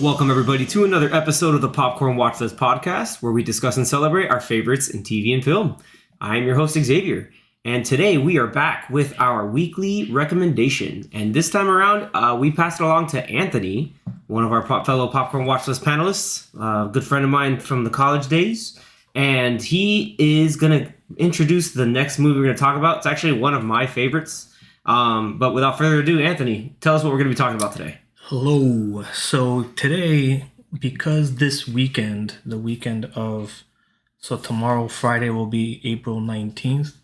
Welcome, everybody, to another episode of the Popcorn Watchlist podcast, where we discuss and celebrate our favorites in TV and film. I'm your host, Xavier, and today we are back with our weekly recommendation. And this time around, we passed it along to Anthony, one of our fellow Popcorn Watchlist panelists, a good friend of mine from the college days. And he is going to introduce the next movie we're going to talk about. It's actually one of my favorites. But without further ado, Anthony, tell us what we're going to be talking about today. Hello. So today, because this weekend, so tomorrow, Friday, will be April 19th,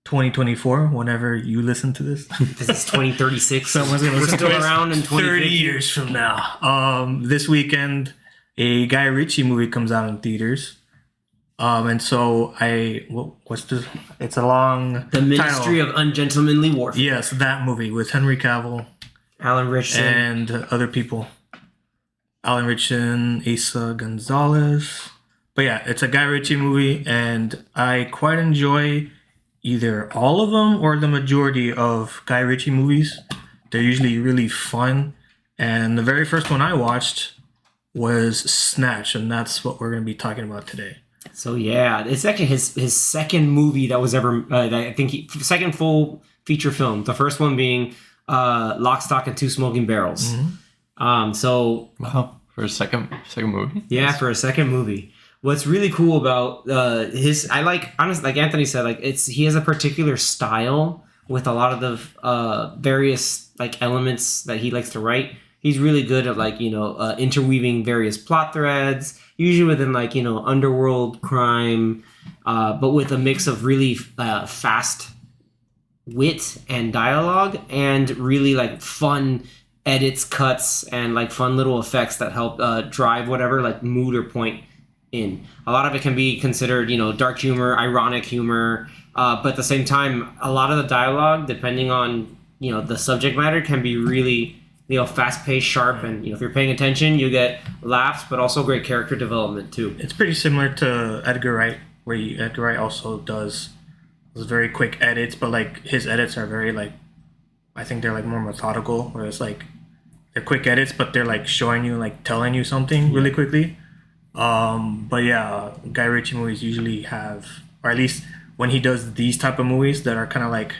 2024, whenever you listen to this. This is 2036. Someone's going to listen still to around in 30 years from now. This weekend, a Guy Ritchie movie comes out in theaters. And so it's a long The Ministry of Ungentlemanly Warfare. Yes, that movie with Henry Cavill. Alan Ritchson. And other people. Alan Ritchson, Asa Gonzalez. But yeah, it's a Guy Ritchie movie, and I quite enjoy either all of them or the majority of Guy Ritchie movies. They're usually really fun. And the very first one I watched was Snatch, and that's what we're going to be talking about today. So yeah, it's actually his second movie that was ever, I think, second full feature film. The first one being Lock, Stock, and Two Smoking Barrels. Mm-hmm. So wow, for a second movie. Yeah, for a second movie. What's really cool about honestly, like Anthony said, like he has a particular style with a lot of the various like elements that he likes to write. He's really good at interweaving various plot threads, usually within underworld crime, but with a mix of really fast wit and dialogue and really like fun edits, cuts, and like fun little effects that help drive whatever like mood or point in. A lot of it can be considered dark humor, ironic humor, but at the same time a lot of the dialogue, depending on the subject matter, can be really fast-paced, sharp, and if you're paying attention you get laughs but also great character development too. It's pretty similar to Edgar Wright, where Edgar Wright also does those very quick edits, but like his edits are very I think they're like more methodical, where it's like they're quick edits but they're like showing you, like telling you something really quickly. But yeah, Guy Ritchie movies usually have, or at least when he does these type of movies that are kind of like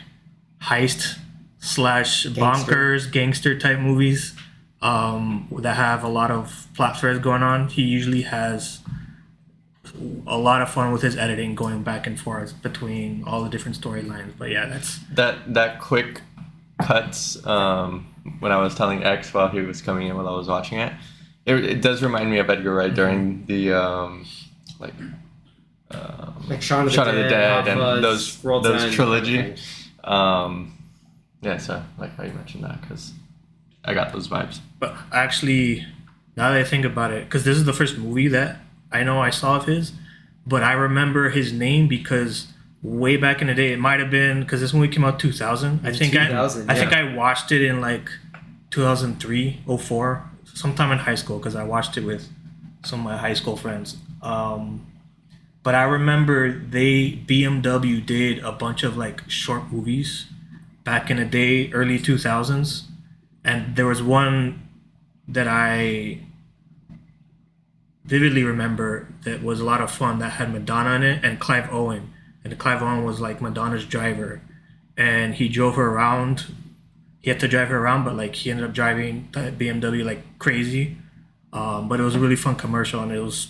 heist / bonkers gangster type movies that have a lot of plot threads going on, he usually has a lot of fun with his editing, going back and forth between all the different storylines. But yeah, that's that quick cuts. When I was telling X while he was coming in while I was watching it does remind me of Edgar Wright during the like Shaun of the Dead and those trilogy. Yeah, so like how you mentioned that, because I got those vibes. But actually, now that I think about it, because this is the first movie that I know I saw of his, but I remember his name because way back in the day, it might have been because this movie came out 2000. I think I watched it in like 2003, 04, sometime in high school, because I watched it with some of my high school friends. But I remember BMW did a bunch of like short movies back in the day, early 2000s, and there was one that I vividly remember that was a lot of fun, that had Madonna in it and Clive Owen. And Clive Owen was like Madonna's driver, and he drove her around. He had to drive her around, but like he ended up driving that BMW like crazy. But it was a really fun commercial, and it was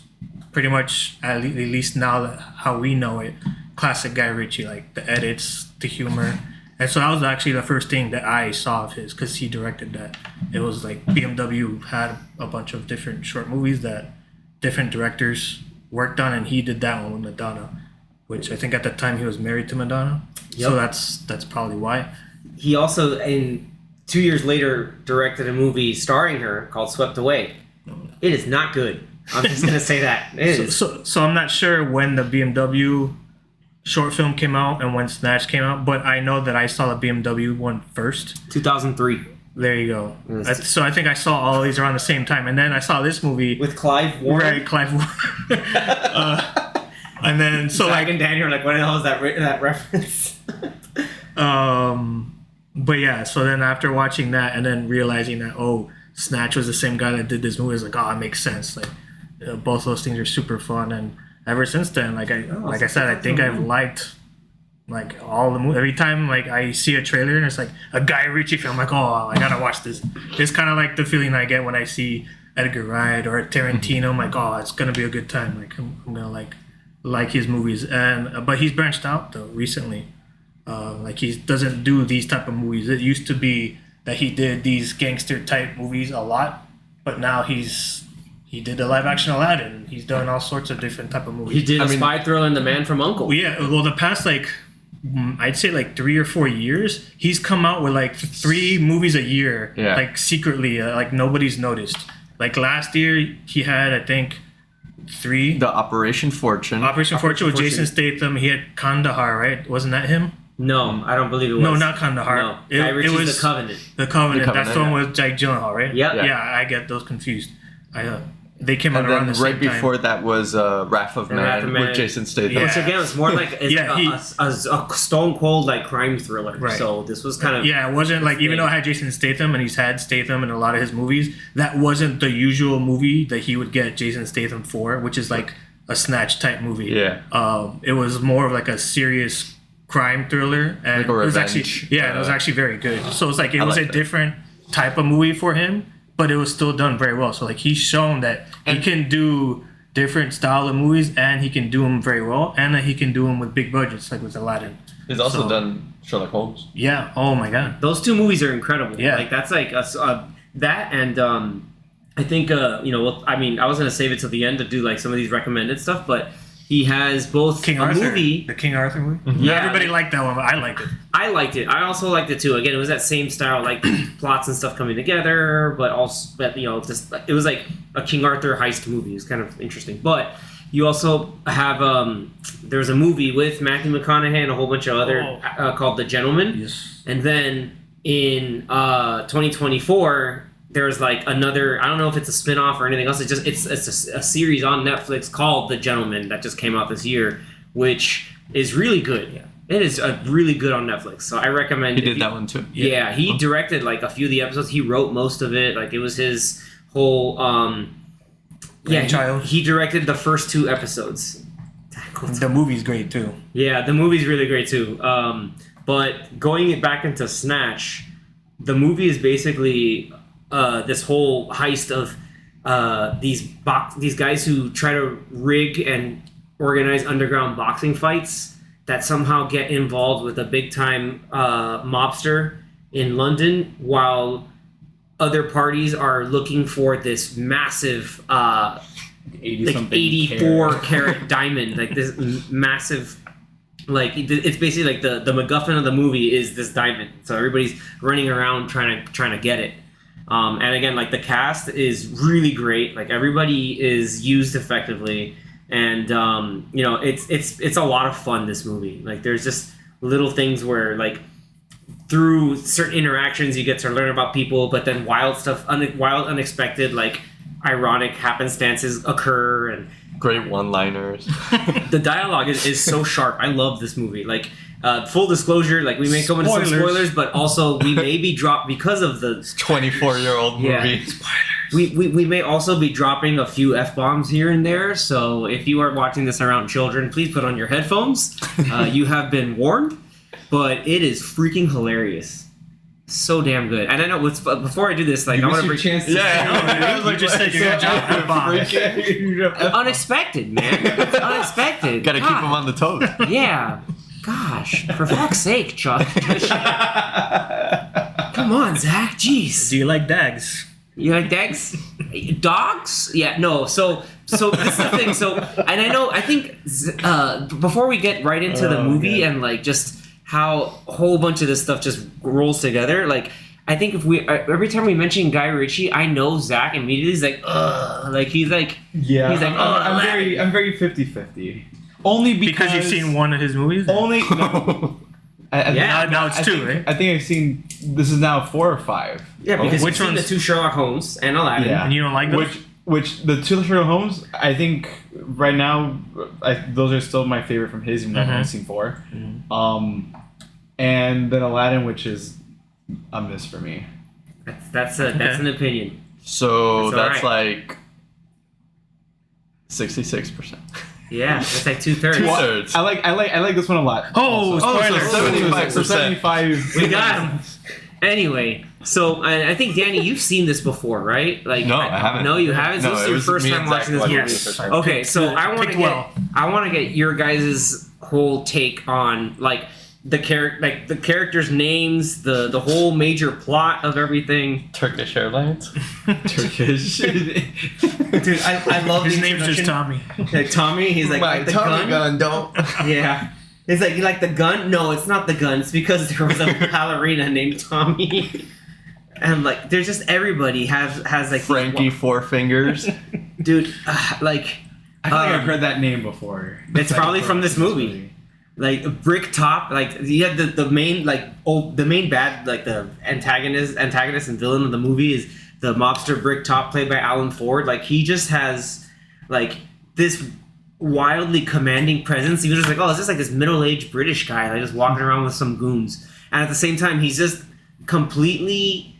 pretty much, at least now that how we know it, classic Guy Ritchie, like the edits, the humor. And so that was actually the first thing that I saw of his, because he directed that. It was like BMW had a bunch of different short movies that different directors worked on, and he did that one with Madonna, which I think at the time he was married to Madonna. Yep. So that's probably why. He also, 2 years later, directed a movie starring her called Swept Away. It is not good. I'm just going to say that. So I'm not sure when the BMW short film came out and when Snatch came out, but I know that I saw the BMW one first. 2003. There you go. So I think I saw all these around the same time, and then I saw this movie with Clive Warren. Right, Clive Warren. And then so Zach and Danny were like, "What the hell is that reference?" But yeah, so then after watching that and then realizing that Snatch was the same guy that did this movie. It's like, oh, it makes sense. Like, both those things are super fun, and ever since then, like I said, I think I've liked like all the movies. Every time like I see a trailer and it's like a Guy Ritchie film, I'm like, oh, I gotta watch this. It's kind of like the feeling I get when I see Edgar Wright or Tarantino. I'm like, oh, it's gonna be a good time. Like I'm gonna like his movies, and but he's branched out though recently. Like he doesn't do these type of movies. It used to be that he did these gangster type movies a lot, but now he did the live action Aladdin. He's done all sorts of different type of movies. He did spy thriller in The Man from U.N.C.L.E. Well, yeah, well, the past I'd say 3 or 4 years, he's come out with 3 movies a year, secretly, like nobody's noticed. Like last year, he had I think 3. The Operation Fortune. Operation Fortune with Jason Statham. He had Kandahar, right? Wasn't that him? No, I don't believe it was. No, not Kandahar. No, Guy Ritchie's it was The Covenant. The Covenant. That's the one with Jake Gyllenhaal, right? Yep. Yeah, I get those confused. They came out And around then the same right before that was Wrath of Man with Jason Statham. Which again was more like a stone cold crime thriller. Right. So this was kind of it wasn't even though it had Jason Statham and he's had Statham in a lot of his movies, that wasn't the usual movie that he would get Jason Statham for, which is like a Snatch type movie. Yeah. It was more of like a serious crime thriller, and it was actually it was actually very good. So it's like it was a different type of movie for him, but it was still done very well. So like he's shown that he can do different style of movies, and he can do them very well, and that he can do them with big budgets, like with Aladdin. He's also done Sherlock Holmes. Yeah. Oh my God. Those 2 movies are incredible. Yeah. Like that's like that and I think I was gonna save it till the end to do like some of these recommended stuff, but he has both King Arthur, movie. the King Arthur movie. Mm-hmm. Yeah, everybody liked that one, but I liked it. I liked it. I also liked it too. Again, it was that same style, like plots and stuff coming together, but just it was like a King Arthur heist movie. It was kind of interesting. But you also have there's a movie with Matthew McConaughey and a whole bunch of other called The Gentleman. Yes. And then in 2024. There's like another, I don't know if it's a spin-off or anything else. It's a series on Netflix called The Gentleman that just came out this year, which is really good. Yeah. It is really good on Netflix. So I recommend He did that one too. Yeah, he directed like a few of the episodes. He wrote most of it. Like it was his whole he directed the first 2 episodes. The movie's great too. Yeah, the movie's really great too. But going back into Snatch, the movie is basically this whole heist of these guys who try to rig and organize underground boxing fights that somehow get involved with a big time mobster in London, while other parties are looking for this massive 84 carat diamond, like this massive. Like it's basically like the MacGuffin of the movie is this diamond, so everybody's running around trying to get it. And again, like the cast is really great. Like everybody is used effectively, and it's a lot of fun. This movie, like there's just little things where like through certain interactions you get to learn about people, but then wild stuff, unexpected, like ironic happenstances occur, and great one-liners. The dialogue is so sharp. I love this movie. Like. Full disclosure, like we may go into some spoilers, but also we may be dropped because of the 24-year-old movie. Yeah. Spoilers. We may also be dropping a few F-bombs here and there, so if you are watching this around children, please put on your headphones. You have been warned, but it is freaking hilarious. So damn good. And I know before I do this, like I want to bring chance to you just said you're gonna drop F-bomb. Unexpected, man. It's unexpected. Gotta keep them on the toes. Yeah. Gosh, for fuck's sake, Chuck. Come on, Zach. Jeez. Do you like dags? You like dags? Dogs? Yeah, no. So that's the thing. So, and I think before we get right into the movie and like just how a whole bunch of this stuff just rolls together, like I think if we every time we mention Guy Ritchie, I know Zach immediately is like, ugh. Like he's like, yeah. He's like, I'm very 50-50. Only because you've seen one of his movies? Only no. Now it's 2, right? I think I've seen. This is now 4 or 5. Yeah, because which you've seen the 2 Sherlock Holmes and Aladdin. Yeah. And you don't like those? Which the 2 Sherlock Holmes, I think right now, those are still my favorite from his, even though I've only seen 4. Mm-hmm. And then Aladdin, which is a miss for me. That's an opinion. So That's that's all like 66%. Yeah, that's like 2/3. 2/3. I like this one a lot. Oh, also. spoilers. so 75%. So 75. We got him. Anyway, so I think Danny, you've seen this before, right? Like, No, I haven't. No, you haven't. No, This is it your was first me time and Zach watching this watching movie. this first time. Okay, so I want to Picked get well. your guys' whole take on like the characters' names, the whole major plot of everything. Turkish Airlines. Turkish. Dude, I love His the name's just introduction. Tommy. Like Tommy, he's like the gun. don't. Yeah. It's like, you like the gun? No, it's not the gun. It's because there was a ballerina named Tommy. And like, there's just everybody has like Frankie Four Fingers. dude, like I feel like I've heard that name before. It's probably from this movie. Like Brick Top, like you had the main the main bad, like the antagonist and villain of the movie is the mobster Brick Top, played by Alan Ford. Like he just has like this wildly commanding presence. He was just like, oh, it's just like this middle-aged British guy, like just walking around with some goons. And at the same time, he's just completely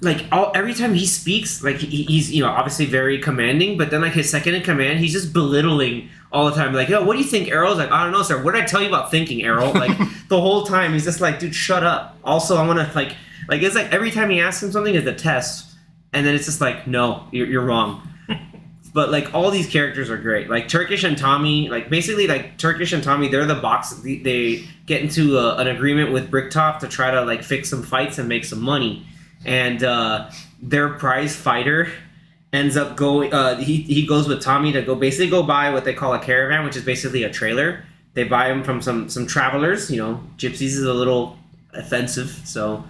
like every time he speaks, like he's obviously very commanding, but then like his second in command, he's just belittling all the time. Like, yo, what do you think, Errol's like, I don't know, sir. What did I tell you about thinking, Errol? Like the whole time he's just like, dude, shut up. Also, I want to like it's like every time he asks him something is a test, and then it's just like, no, you're wrong. But like all these characters are great. Like Turkish and Tommy, like basically like Turkish and Tommy, they're the box. They get into an agreement with Bricktop to try to like fix some fights and make some money. And their prize fighter ends up going. He goes with Tommy to go buy what they call a caravan, which is basically a trailer. They buy him from some travelers. Gypsies is a little offensive, so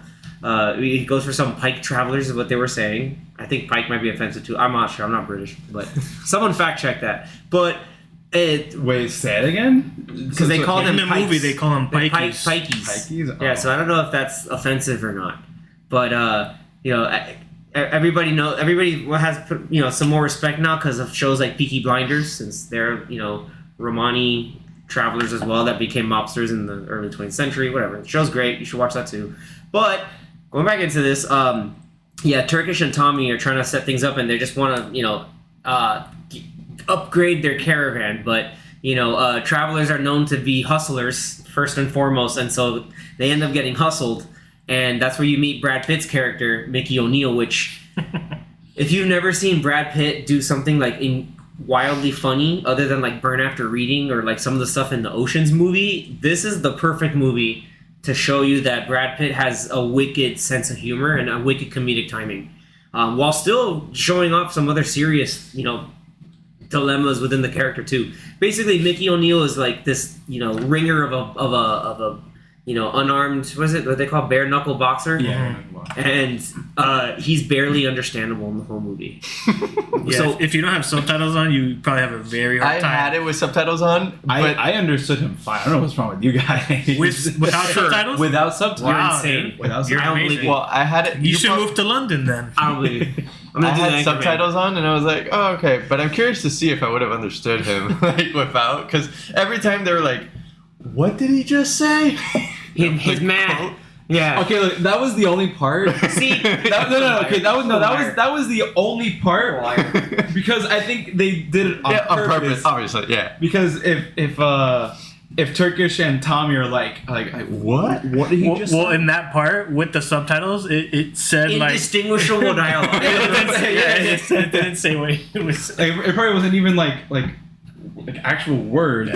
he goes for some Pike travelers, is what they were saying. I think Pike might be offensive too. I'm not sure. I'm not British, but someone fact check that. But wait, say it again? Because they call them in the Pikes. movie, they call them Pikeys. Pikeys. Pikeys? Yeah, Oh. so I don't know if that's offensive or not. But everybody has some more respect now because of shows like Peaky Blinders, since they're Romani travelers as well that became mobsters in the early 20th century. Whatever, the show's great. You should watch that too. But going back into this, Turkish and Tommy are trying to set things up, and they just want to upgrade their caravan. But travelers are known to be hustlers first and foremost, and so they end up getting hustled. And that's where you meet Brad Pitt's character, Mickey O'Neill, which, if you've never seen Brad Pitt do something like wildly funny, other than like Burn After Reading or like some of the stuff in the Ocean's movie, this is the perfect movie to show you that Brad Pitt has a wicked sense of humor and a wicked comedic timing, while still showing off some other serious, dilemmas within the character too. Basically, Mickey O'Neill is like this, ringer of a unarmed, what they call bare knuckle boxer. Yeah. And he's barely understandable in the whole movie. Yeah, So if you don't have subtitles on, you probably have a very hard I time. had it with subtitles on, but I understood him fine. I don't know what's wrong with you guys. Without subtitles? Without subtitles. Wow, insane. dude. Without You're I don't amazing. believe well, I had it. You should prob- move to London then. I don't believe. I'm I gonna do had the subtitles on, and I was like, "Oh, okay." But I'm curious to see if I would have understood him without, because every time they were like, "What did he just say?" He's mad. Yeah. Okay, look, that was the only part. See. No. Okay, that was the only part because I think they did it on purpose. obviously, yeah. Because if Turkish and Tommy are like what did he just Well, say? in that part with the subtitles, it said like Indistinguishable dialogue. it didn't say what it was. It probably wasn't even like actual words,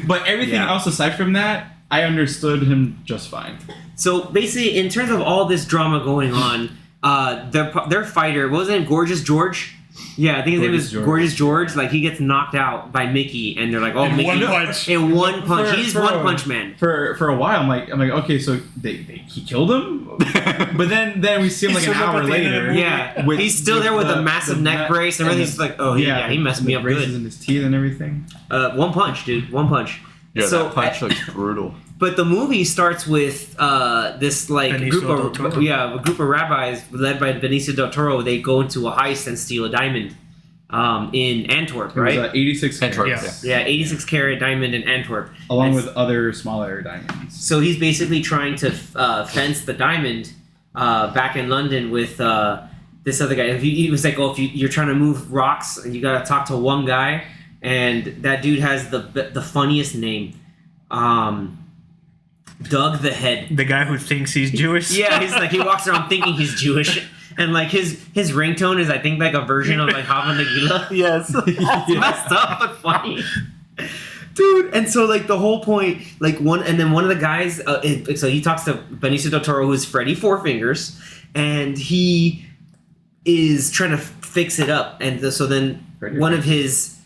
but everything Yeah. else aside from that, I understood him just fine. So basically, in terms of all this drama going on, their fighter, what was his name? Gorgeous George? Yeah, I think his name is Gorgeous George. Like, he gets knocked out by Mickey, and they're like, "Oh, In Mickey!" one punch. In one punch. He's For- One Punch Man. For a while, I'm like, okay, so he killed him, but then we see him like an He showed up hour at the end of the later. movie. Yeah, With- he's still there with a the- massive the neck net brace, and and everything's like, "Oh, he messed me up braces good." in his teeth and everything. One punch, dude. One punch. Yeah, So, that punch looks brutal. But the movie starts with this like Benicio del group Toro. of a group of rabbis led by Benicio del Toro. They go into a heist and steal a diamond in Antwerp, It was right? 86 Antwerp, carats, Yeah. Yeah, 86 carat diamond in Antwerp. along And with other smaller diamonds. so he's basically trying to fence the diamond back in London with this other guy. He was like, oh, if you're trying to move rocks, you gotta talk to one guy, and that dude has the funniest name, Doug the Head. The guy who thinks he's Jewish. Yeah, he's like he walks around thinking he's Jewish, and like his ringtone is I think like a version of like Hava Nagila. Yes. It's messed up but funny. Dude, and so like the whole point, like one of the guys, so he talks to Benicio del Toro, who's Freddy Four Fingers, and he is trying to fix it up, and so then one of his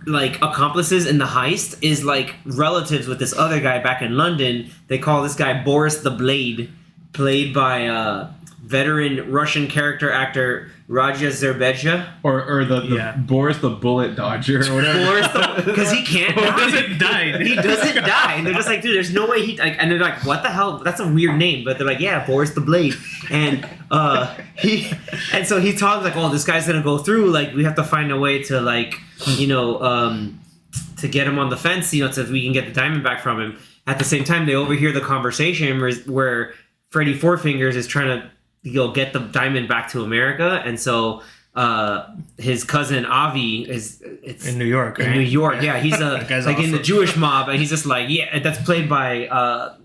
like accomplices in the heist is like relatives with this other guy back in London. They call this guy Boris the Blade, played by veteran Russian character actor Raja Zerbedja. Or the Boris the Bullet Dodger or whatever. Boris because he can't die. He doesn't die. He doesn't die. And they're just like, dude, there's no way he like, and they're like, what the hell? That's a weird name. But they're like, yeah, Boris the Blade. And so he talks like, oh, this guy's gonna go through, like we have to find a way to like, to get him on the fence, so we can get the diamond back from him. At the same time, they overhear the conversation where Freddy Four Fingers is trying to get the diamond back to America, and so his cousin Avi is in New York. In right? New York, yeah, he's like awesome. in the Jewish mob, and he's just like, yeah, that's played by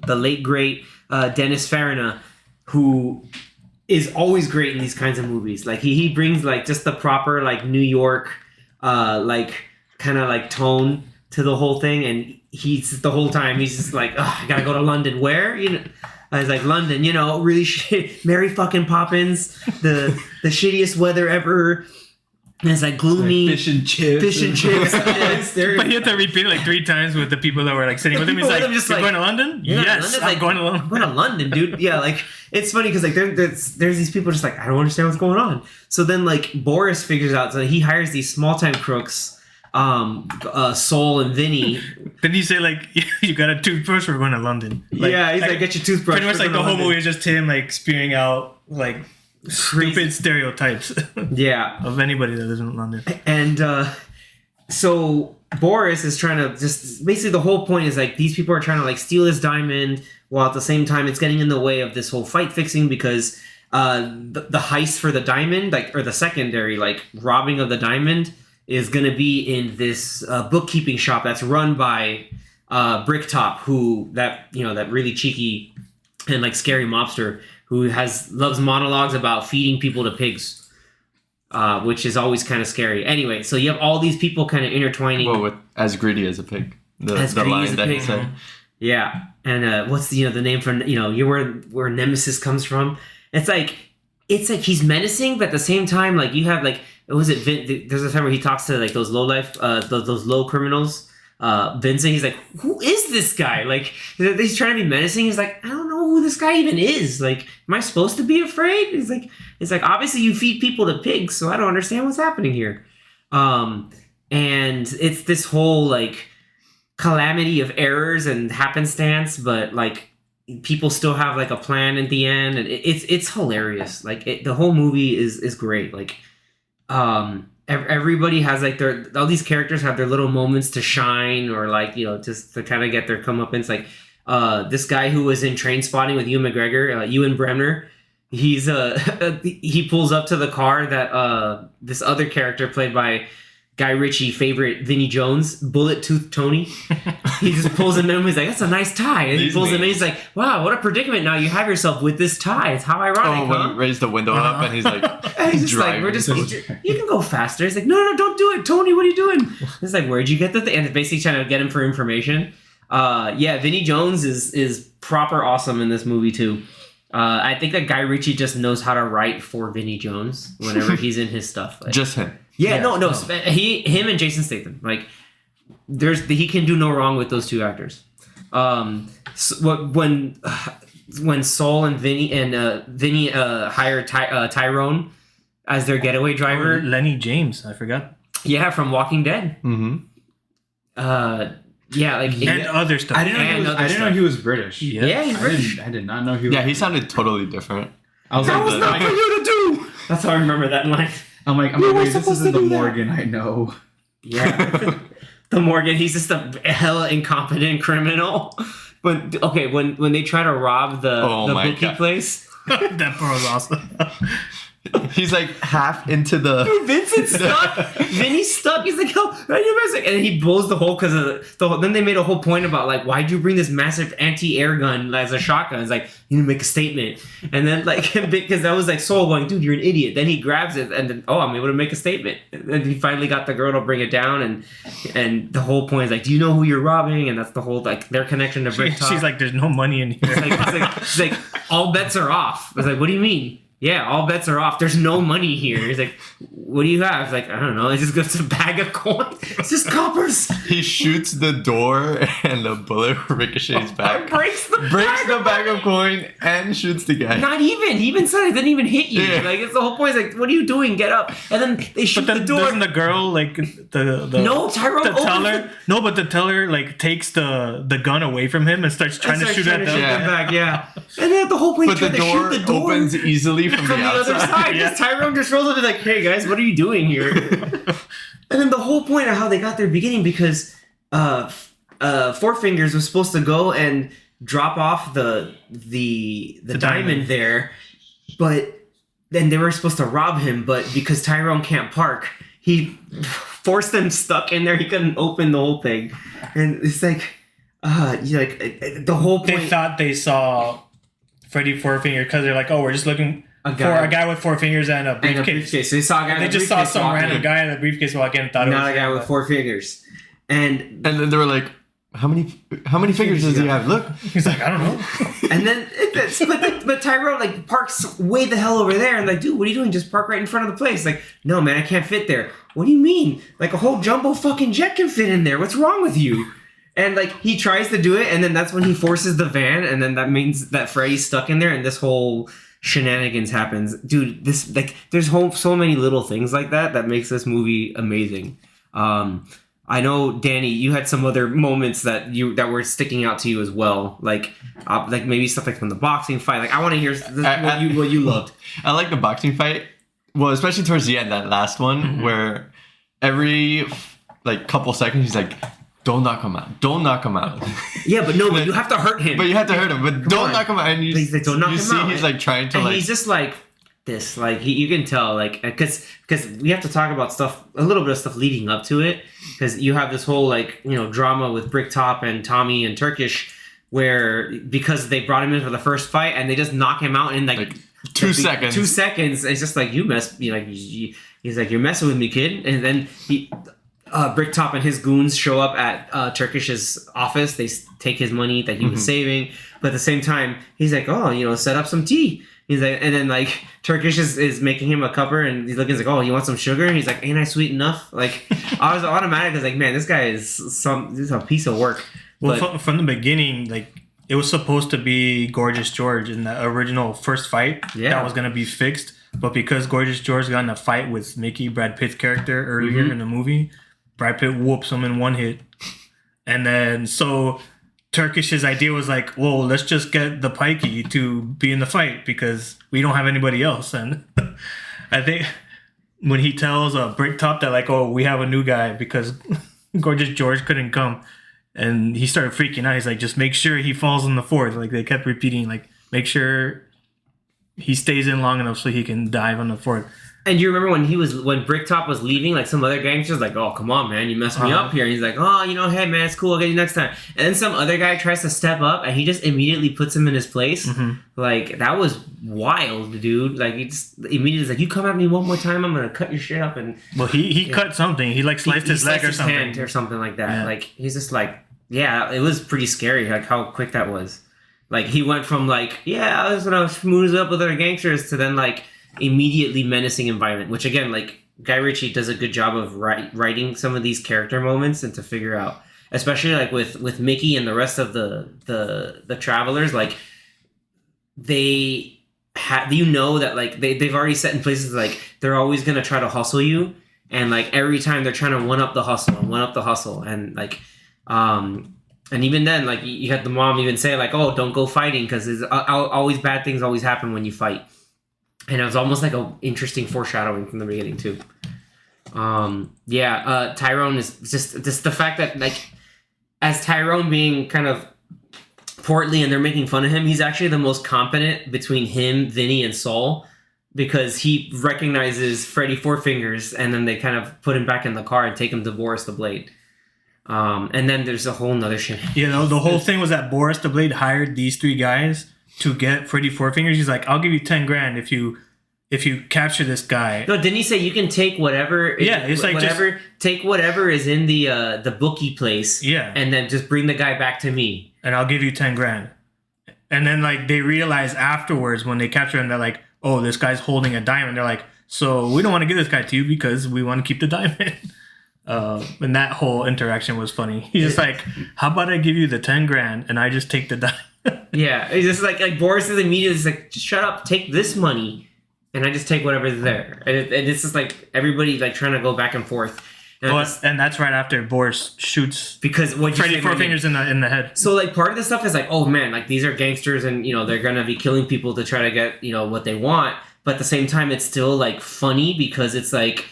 the late great Dennis Farina, who is always great in these kinds of movies. Like he brings like just the proper like New York like kind of like tone to the whole thing, and he's the whole time he's just like, I gotta go to London. Where? I was like, London, really shit. Mary fucking Poppins, the shittiest weather ever. And it's like gloomy. Like fish and chips. But he had to repeat it like 3 times with the people that were like sitting with him. He's like, you're going to London? Yes, I'm going to London. I'm going to London, dude. Yeah, like, it's funny because like there's these people just like, I don't understand what's going on. So then like Boris figures out, so he hires these small time crooks, Sol and Vinny. Didn't he say like, you got a toothbrush? We're going to London? Like, yeah, he's like, get your toothbrush. Pretty much like the whole movie is just him like spewing out like Crazy. stupid stereotypes. Yeah, of anybody that lives in London. And so Boris is trying to just basically the whole point is like these people are trying to like steal his diamond, while at the same time it's getting in the way of this whole fight fixing because the heist for the diamond, like, or the secondary like robbing of the diamond, is going to be in this bookkeeping shop that's run by Bricktop, who that really cheeky and like scary mobster who loves monologues about feeding people to pigs, which is always kind of scary. Anyway, so you have all these people kind of intertwining. Well, with as greedy as a pig. The greedy line as a that pig. he said. Yeah, and what's the name for you're where Nemesis comes from? It's like he's menacing, but at the same time, like you have like. Was it there's a time where he talks to like those low life those low criminals, Vincent. He's like, who is this guy? Like he's trying to be menacing. He's like, I don't know who this guy even is. Like, am I supposed to be afraid? It's like obviously you feed people to pigs, so I don't understand what's happening here. And it's this whole like calamity of errors and happenstance, but like people still have like a plan at the end, and it's hilarious. Like the whole movie is great. Like everybody has like all these characters have their little moments to shine, or like just to kind of get their comeuppance. Like this guy who was in Trainspotting with Ewan McGregor, Ewan Bremner, he's he pulls up to the car that this other character played by Guy Ritchie favorite Vinnie Jones, Bullet Tooth Tony. He just pulls him in. He's like, "That's a nice tie." And he pulls him in. He's like, "Wow, what a predicament! Now you have yourself with this tie. It's how ironic." When he raised the window up and he's like, and he's just like, you can go faster. He's like, no, don't do it, Tony. What are you doing? He's like, where'd you get the thing? And it's basically trying to get him for information. Yeah, Vinnie Jones is proper awesome in this movie too. I think that Guy Ritchie just knows how to write for Vinnie Jones whenever he's in his stuff. Like, just him. Yeah, no. Him and Jason Statham. Like, he can do no wrong with those two actors. So when Saul and Vinny hire Tyrone as their getaway driver, Lenny James, I forgot. Yeah, from Walking Dead. Mm-hmm. Yeah, like and other stuff. I didn't know he was British. Yeah, he's British. I did not know he was. Yeah, he sounded totally different. I was that like, was not for you to do. That's how I remember that line. I'm like, wait, this isn't the Morgan I know. Yeah, the Morgan. He's just a hella incompetent criminal. But okay, when they try to rob the bookie place, that part was awesome. He's like half into the. Dude, Vincent's stuck. Vinny's stuck. He's like, "Help!" And then he blows the hole because of the. Then they made a whole point about like, why'd you bring this massive anti-air gun as a shotgun? It's like, you need to make a statement. And then like, because that was like Soul going, dude, you're an idiot. Then he grabs it and then, I'm able to make a statement. And he finally got the girl to bring it down, and the whole point is like, do you know who you're robbing? And that's the whole like their connection to Bricktop. She's like, there's no money in here. She's like, all bets are off. I was like, what do you mean? Yeah, all bets are off. There's no money here. He's like, what do you have? He's like, I don't know. It just goes to a bag of coins. It's just coppers. He shoots the door and the bullet ricochets back. Breaks the bag of coin and shoots the guy. Not even. He even said it didn't even hit you. Yeah. Like, it's the whole point. It's like, what are you doing? Get up. And then they shoot the door. Doesn't the girl like the No, Tyrone the opens teller? No, but the teller like takes the gun away from him and starts trying to shoot at them. Back, yeah. And then the whole point But is the trying door to shoot the door opens easily from the other outside. side. Yeah. Just Tyrone just rolls up and is like, hey guys, what are you doing here? And then the whole point of how they got their beginning, because Four Fingers was supposed to go and drop off the diamond there, but then they were supposed to rob him, but because Tyrone can't park, he forced them stuck in there. He couldn't open the whole thing. And it's like the whole point. They thought they saw Freddy Four Fingers because they're like, oh, we're just looking for a guy with 4 fingers and a briefcase. So they saw a guy. They just saw some random guy in a briefcase walk in and thought it was not a guy with 4 fingers. And then they were like, how many fingers does he have? Look. He's like, I don't know. And then, but Tyrone like parks way the hell over there, and like, dude, what are you doing? Just park right in front of the place. Like, no, man, I can't fit there. What do you mean? Like a whole jumbo fucking jet can fit in there. What's wrong with you? And like he tries to do it, and then that's when he forces the van, and then that means that Freddy's stuck in there, and this whole shenanigans happens. Dude, this like there's so many little things like that makes this movie amazing. I know, Danny, you had some other moments that were sticking out to you as well, like maybe stuff like from the boxing fight. Like I want to hear what you loved. I like the boxing fight. Well, especially towards the end, that last one where every like couple seconds he's like, "Don't knock him out! Don't knock him out!" Yeah, but no, but you have to hurt him. But you have to hurt him. But don't knock him out. And you see he's like trying to, and like, he's just like this, like you can tell, like because we have to talk about stuff, a little bit of stuff leading up to it, because you have this whole like drama with Bricktop and Tommy and Turkish, where because they brought him in for the first fight and they just knock him out in like 2 seconds. 2 seconds. It's just like he's like, you're messing with me, kid. And then Bricktop and his goons show up at Turkish's office. They take his money that he was saving, but at the same time, he's like, "Oh, set up some tea." He's like, and then like Turkish is making him a cupper, and he's looking, he's like, "Oh, you want some sugar?" And he's like, "Ain't I sweet enough?" Like I was automatic. I was like, "Man, this guy is a piece of work." Well, but, from the beginning, like it was supposed to be Gorgeous George in the original first fight. Yeah. That was gonna be fixed, but because Gorgeous George got in a fight with Mickey, Brad Pitt's character, earlier in the movie, Brad Pitt whoops him in one hit. And then so Turkish's idea was like, well, let's just get the Pikey to be in the fight because we don't have anybody else. And I think when he tells Bricktop that like, oh, we have a new guy because Gorgeous George couldn't come, and he started freaking out. He's like, just make sure he falls in the fourth. Like they kept repeating, like, make sure he stays in long enough so he can dive on the fourth. And you remember when Bricktop was leaving, like some other gangsters like, "Oh, come on, man, you messed me up here." And he's like, "Oh, hey, man, it's cool. I'll get you next time." And then some other guy tries to step up, and he just immediately puts him in his place. Like that was wild, dude. Like he just immediately was like, "You come at me one more time, I'm gonna cut your shit up." And well, he cut something. He like sliced his leg or something, hand or something like that. Yeah. Like he's just like, yeah, it was pretty scary, like how quick that was. Like he went from like, yeah, I was gonna schmooze up with other gangsters to then like immediately menacing and violent, which again, like Guy Ritchie does a good job of writing some of these character moments and to figure out, especially like with Mickey and the rest of the travelers, like they have, that like they've already set in places like they're always gonna try to hustle you, and like every time they're trying to one up the hustle and like and even then, like you had the mom even say like, "Oh, don't go fighting because always bad things always happen when you fight." And it was almost like an interesting foreshadowing from the beginning too. Tyrone is just the fact that like, as Tyrone being kind of portly and they're making fun of him, he's actually the most competent between him, Vinny, and Saul. because he recognizes Freddy Four Fingers, and then they kind of put him back in the car and take him to Boris the Blade. And then there's a whole nother shit. You know, the whole thing was that Boris the Blade hired these 3 guys to get Freddy Four Fingers. He's like, I'll give you 10 grand if you capture this guy. No, didn't he say you can take whatever? Yeah, it's like whatever. Take whatever is in the bookie place. Yeah, and then just bring the guy back to me, and I'll give you 10 grand. And then like they realize afterwards when they capture him, they're like, oh, this guy's holding a diamond. They're like, so we don't want to give this guy to you because we want to keep the diamond. And that whole interaction was funny. He's just like, how about I give you the 10 grand and I just take the diamond? Yeah, it's just like Boris is immediately just like, just shut up, take this money, and I just take whatever's there. And it's just like everybody like trying to go back and forth. And that's right after Boris shoots because what Freddy Four Fingers in the head. So like part of the stuff is like, oh man, like these are gangsters and they're gonna be killing people to try to get what they want. But at the same time, it's still like funny because it's like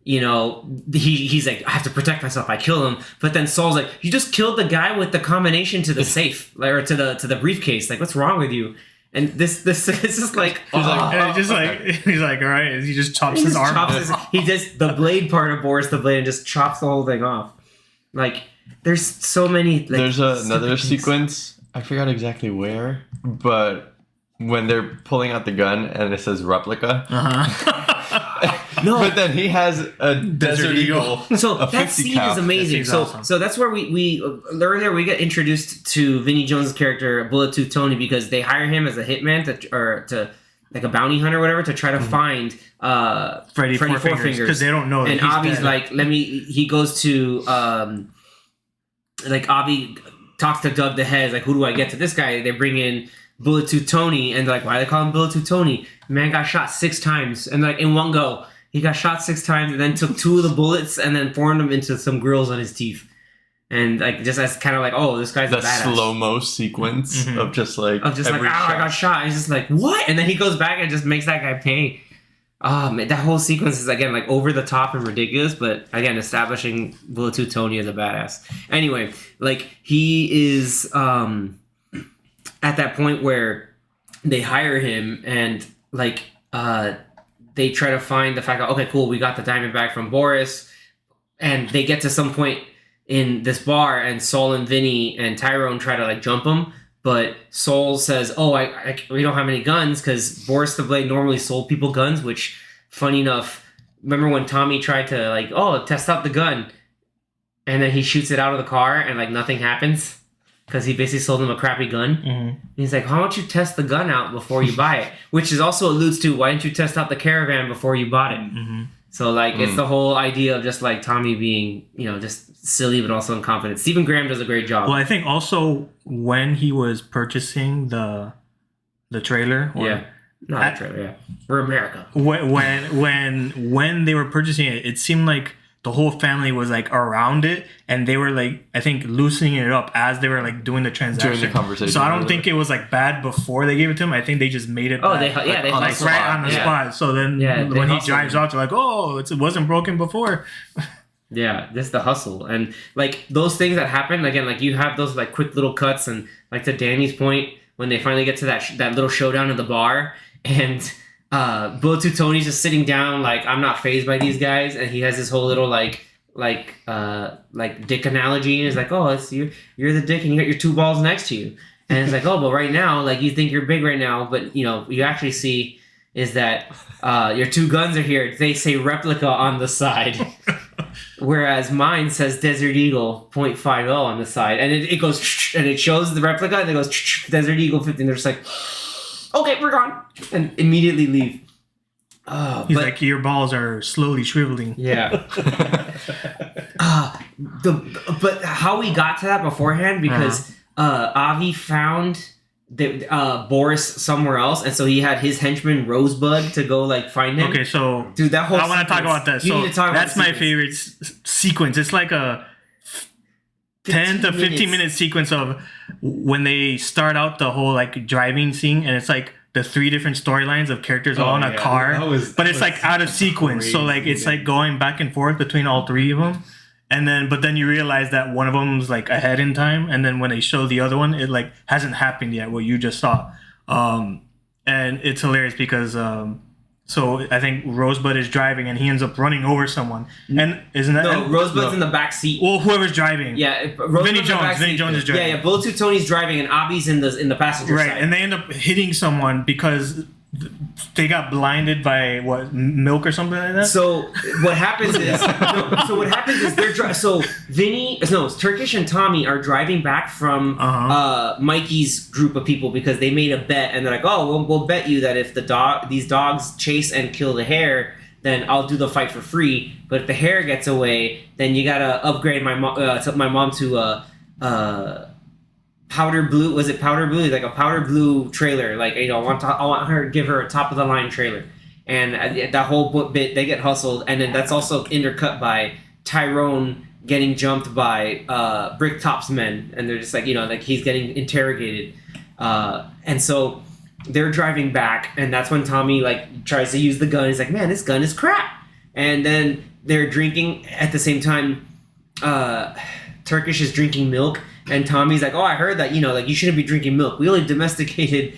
he's like, I have to protect myself. I kill him, but then Saul's like, you just killed the guy with the combination to the safe, like, or to the briefcase. Like, what's wrong with you? And this is just like, he's like, all right. He just chops his arm off. He just the blade part of Boris the Blade and just chops the whole thing off. Like, there's so many. Like, there's another sequence. I forgot exactly where, but when they're pulling out the gun and it says replica. No, but then he has a Desert Eagle. So that scene is amazing. So that's where we earlier we get introduced to Vinnie Jones' character, Bullet Tooth Tony, because they hire him as a hitman to like a bounty hunter or whatever to try to find Freddy Four Fingers because they don't know. And Avi's like, he goes to like Avi talks to Doug the Head, like, who do I get to this guy? They bring in Bullet Tooth Tony, and they're like, why do they call him Bullet Tooth Tony? Man got shot 6 times, and like in one go. He got shot 6 times and then took 2 of the bullets and then formed them into some grills on his teeth. And like just as kind of like, oh, this guy's a badass. Slow-mo sequence of just like, I got shot. And he's just like, what? And then he goes back and just makes that guy pay. Oh man, that whole sequence is again like over the top and ridiculous, but again establishing Bullet Tooth Tony as a badass. Anyway, like he is at that point where they hire him and like they try to find the fact that, okay, cool, we got the diamond back from Boris, and they get to some point in this bar, and Saul and Vinny and Tyrone try to like jump him, but Saul says, oh, we don't have any guns, because Boris the Blade normally sold people guns, which, funny enough, remember when Tommy tried to like, oh, test out the gun, and then he shoots it out of the car, and like nothing happens? Because he basically sold him a crappy gun. Mm-hmm. He's like, why don't you test the gun out before you buy it? Which is also alludes to, why didn't you test out the Caravan before you bought it? Mm-hmm. So, like, it's the whole idea of just, like, Tommy being, just silly but also incompetent. Stephen Graham does a great job. Well, I think also when he was purchasing the trailer. The trailer, yeah. We're America. When they were purchasing it, it seemed like the whole family was like around it, and they were like, I think, loosening it up as they were like doing the transaction. During the conversation. So I don't think it was like bad before they gave it to him. I think they just made it. Oh, they right on the spot. So then when he drives off, they're like, oh, it wasn't broken before. Yeah, this is the hustle. And like those things that happen, again, like you have those like quick little cuts, and like to Danny's point, when they finally get to that little showdown in the bar, and Bullet Tooth Tony's just sitting down, like, I'm not fazed by these guys, and he has this whole little like dick analogy, and he's like, oh, it's you're the dick, and you got your 2 balls next to you, and it's like, oh, but right now, like, you think you're big right now, but you actually see is that your 2 guns are here. They say replica on the side, whereas mine says Desert Eagle .50 on the side, and it goes and it shows the replica, and it goes Desert Eagle 50, and they're just like, okay, we're gone, and immediately leave. He's like, your balls are slowly shriveling. Yeah. But how we got to that beforehand, because Avi found Boris somewhere else, and so he had his henchman Rosebud to go like find him. Okay, so dude, that whole I want to talk about that. So that's my favorite sequence. It's like a 10 to 15 minute sequence of when they start out the whole like driving scene, and it's like the 3 different storylines of characters all in a car, but it's like out of sequence. So like it's like going back and forth between all 3 of them, and but then you realize that one of them's like ahead in time, and then when they show the other one, it like hasn't happened yet, what you just saw. And it's hilarious because So I think Rosebud is driving, and he ends up running over someone. And isn't that No, Rosebud's in the back seat. Well, whoever's driving. Yeah, Vinny Jones is driving. Yeah, Bullet Tooth Tony's driving, and Avi's in the passenger Right, side. and they end up hitting someone because they got blinded by milk or something like that. So what happens is Turkish and Tommy are driving back from Mikey's group of people because they made a bet, and they're like, oh, we'll bet you that if these dogs chase and kill the hare, then I'll do the fight for free. But if the hare gets away, then you gotta upgrade my mom to powder blue. Was it powder blue? Like a powder blue trailer. Like, I want her to give her a top of the line trailer. And that whole bit, they get hustled, and then that's also intercut by Tyrone getting jumped by Bricktop's men, and they're just like, like he's getting interrogated, and so they're driving back, and that's when Tommy like tries to use the gun. He's like, man, this gun is crap. And then they're drinking at the same time. Turkish is drinking milk. And Tommy's like, oh, I heard that, like you shouldn't be drinking milk. We only domesticated,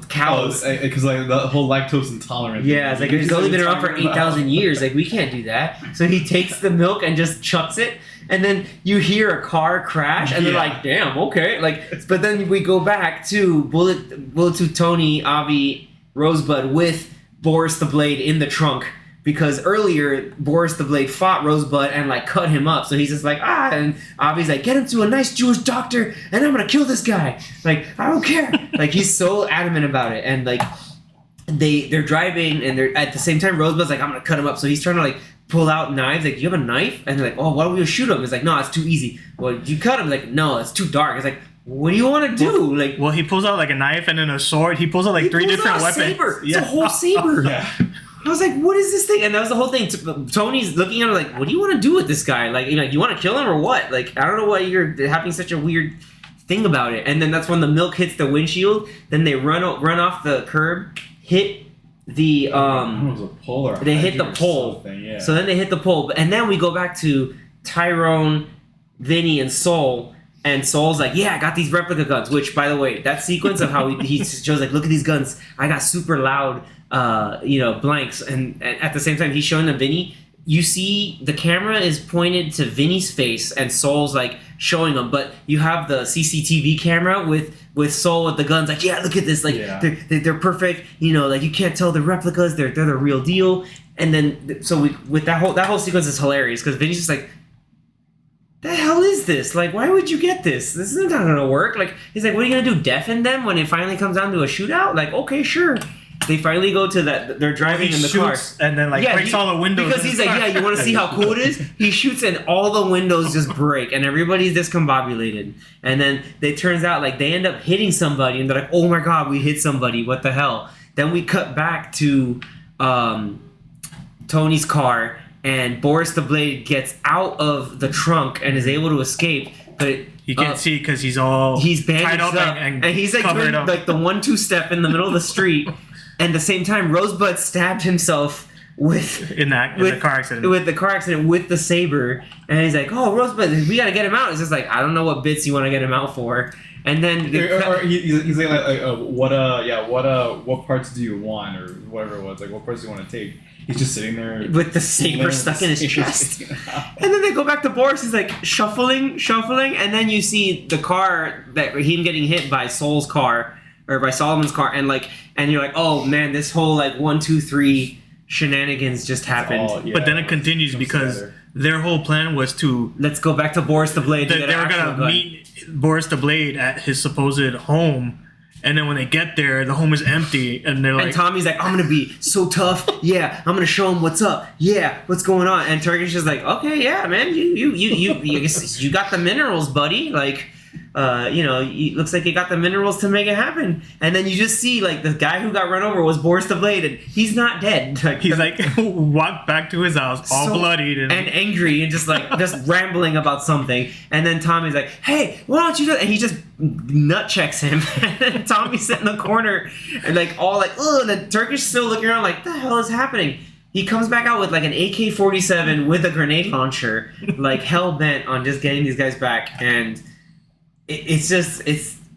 cows. Because like the whole lactose intolerant. Yeah, it's like it's only been around for 8,000 years. Like we can't do that. So he takes the milk and just chucks it. And then you hear a car crash, and they're like, damn, okay. Like, but then we go back to Bullet Tooth Tony, Avi, Rosebud with Boris the Blade in the trunk. Because earlier, Boris the Blade fought Rosebud and, like, cut him up. So he's just like, and Avi's like, get him to a nice Jewish doctor, and I'm going to kill this guy. Like, I don't care. Like, he's so adamant about it. And, like, they're driving, and they're at the same time, Rosebud's like, I'm going to cut him up. So he's trying to, like, pull out knives. Like, you have a knife? And they're like, oh, why don't we shoot him? It's like, no, it's too easy. Well, you cut him. Like, no, it's too dark. It's like, what do you want to do? Well, he pulls out, like, a knife and then a sword. He pulls out, like, three different weapons. Saber. It's a whole saber. Yeah. I was like, what is this thing? And that was the whole thing. Tony's looking at him like, what do you want to do with this guy? Like, you want to kill him or what? Like, I don't know why you're having such a weird thing about it. And then that's when the milk hits the windshield. Then they run off the curb, hit the it was a pole or they hit the pole. Yeah. So then they hit the pole. And then we go back to Tyrone, Vinny, and Soul. And Soul's like, yeah, I got these replica guns. Which, by the way, that sequence of how he shows like, look at these guns. I got super loud blanks, and at the same time he's showing them Vinny. You see the camera is pointed to Vinny's face, and Soul's like showing them, but you have the CCTV camera with Soul with the guns. Like, yeah, look at this. Like, they're perfect. Like you can't tell they're replicas. They're the real deal. And then with that whole sequence is hilarious because Vinny's just like, the hell is this? Like, why would you get this? This is not gonna work. Like, he's like, what are you gonna do? Deafen them when it finally comes down to a shootout? Like, okay, sure. They finally go to that. They're driving in the car, and then breaks all the windows. Because he's like, yeah, you want to see how cool it is? He shoots and all the windows just break, and everybody's discombobulated. And then it turns out like they end up hitting somebody, and they're like, oh my god, we hit somebody. What the hell? Then we cut back to Tony's car, and Boris the Blade gets out of the trunk and is able to escape, but he can't see because he's bandaged up, and he's like doing like the 1-2 step in the middle of the street. And at the same time, Rosebud stabbed himself in the car accident. With the car accident with the saber, and he's like, "Oh, Rosebud, we gotta get him out." It's just like, I don't know what bits you want to get him out for. And then he's like, what parts do you want, or whatever it was, like, what parts do you want to take? He's just sitting there with the saber stuck in his chest. And then they go back to Boris. He's like shuffling, and then you see the car that him getting hit by Soul's car. Or by Solomon's car, and you're like, oh man, this whole like 1, 2, 3 shenanigans just happened. But then it continues because their whole plan was to let's go back to Boris the Blade. They were gonna meet Boris the Blade at his supposed home, and then when they get there, the home is empty, and they're like, and Tommy's like, I'm gonna be so tough. Yeah, I'm gonna show him what's up. Yeah, what's going on? And Turkish is like, okay, yeah, man, you got the minerals, buddy. Like. Looks like you got the minerals to make it happen. And then you just see like the guy who got run over was Boris the Blade, and he's not dead. Like, he's like walked back to his house all bloodied and angry and just rambling about something. And then Tommy's like, hey, why don't you do that? And he just nut checks him. And Tommy's sitting in the corner and like all like, ugh, and the Turkish still looking around like, the hell is happening? He comes back out with like an AK-47 with a grenade launcher, like hell bent on just getting these guys back. And it's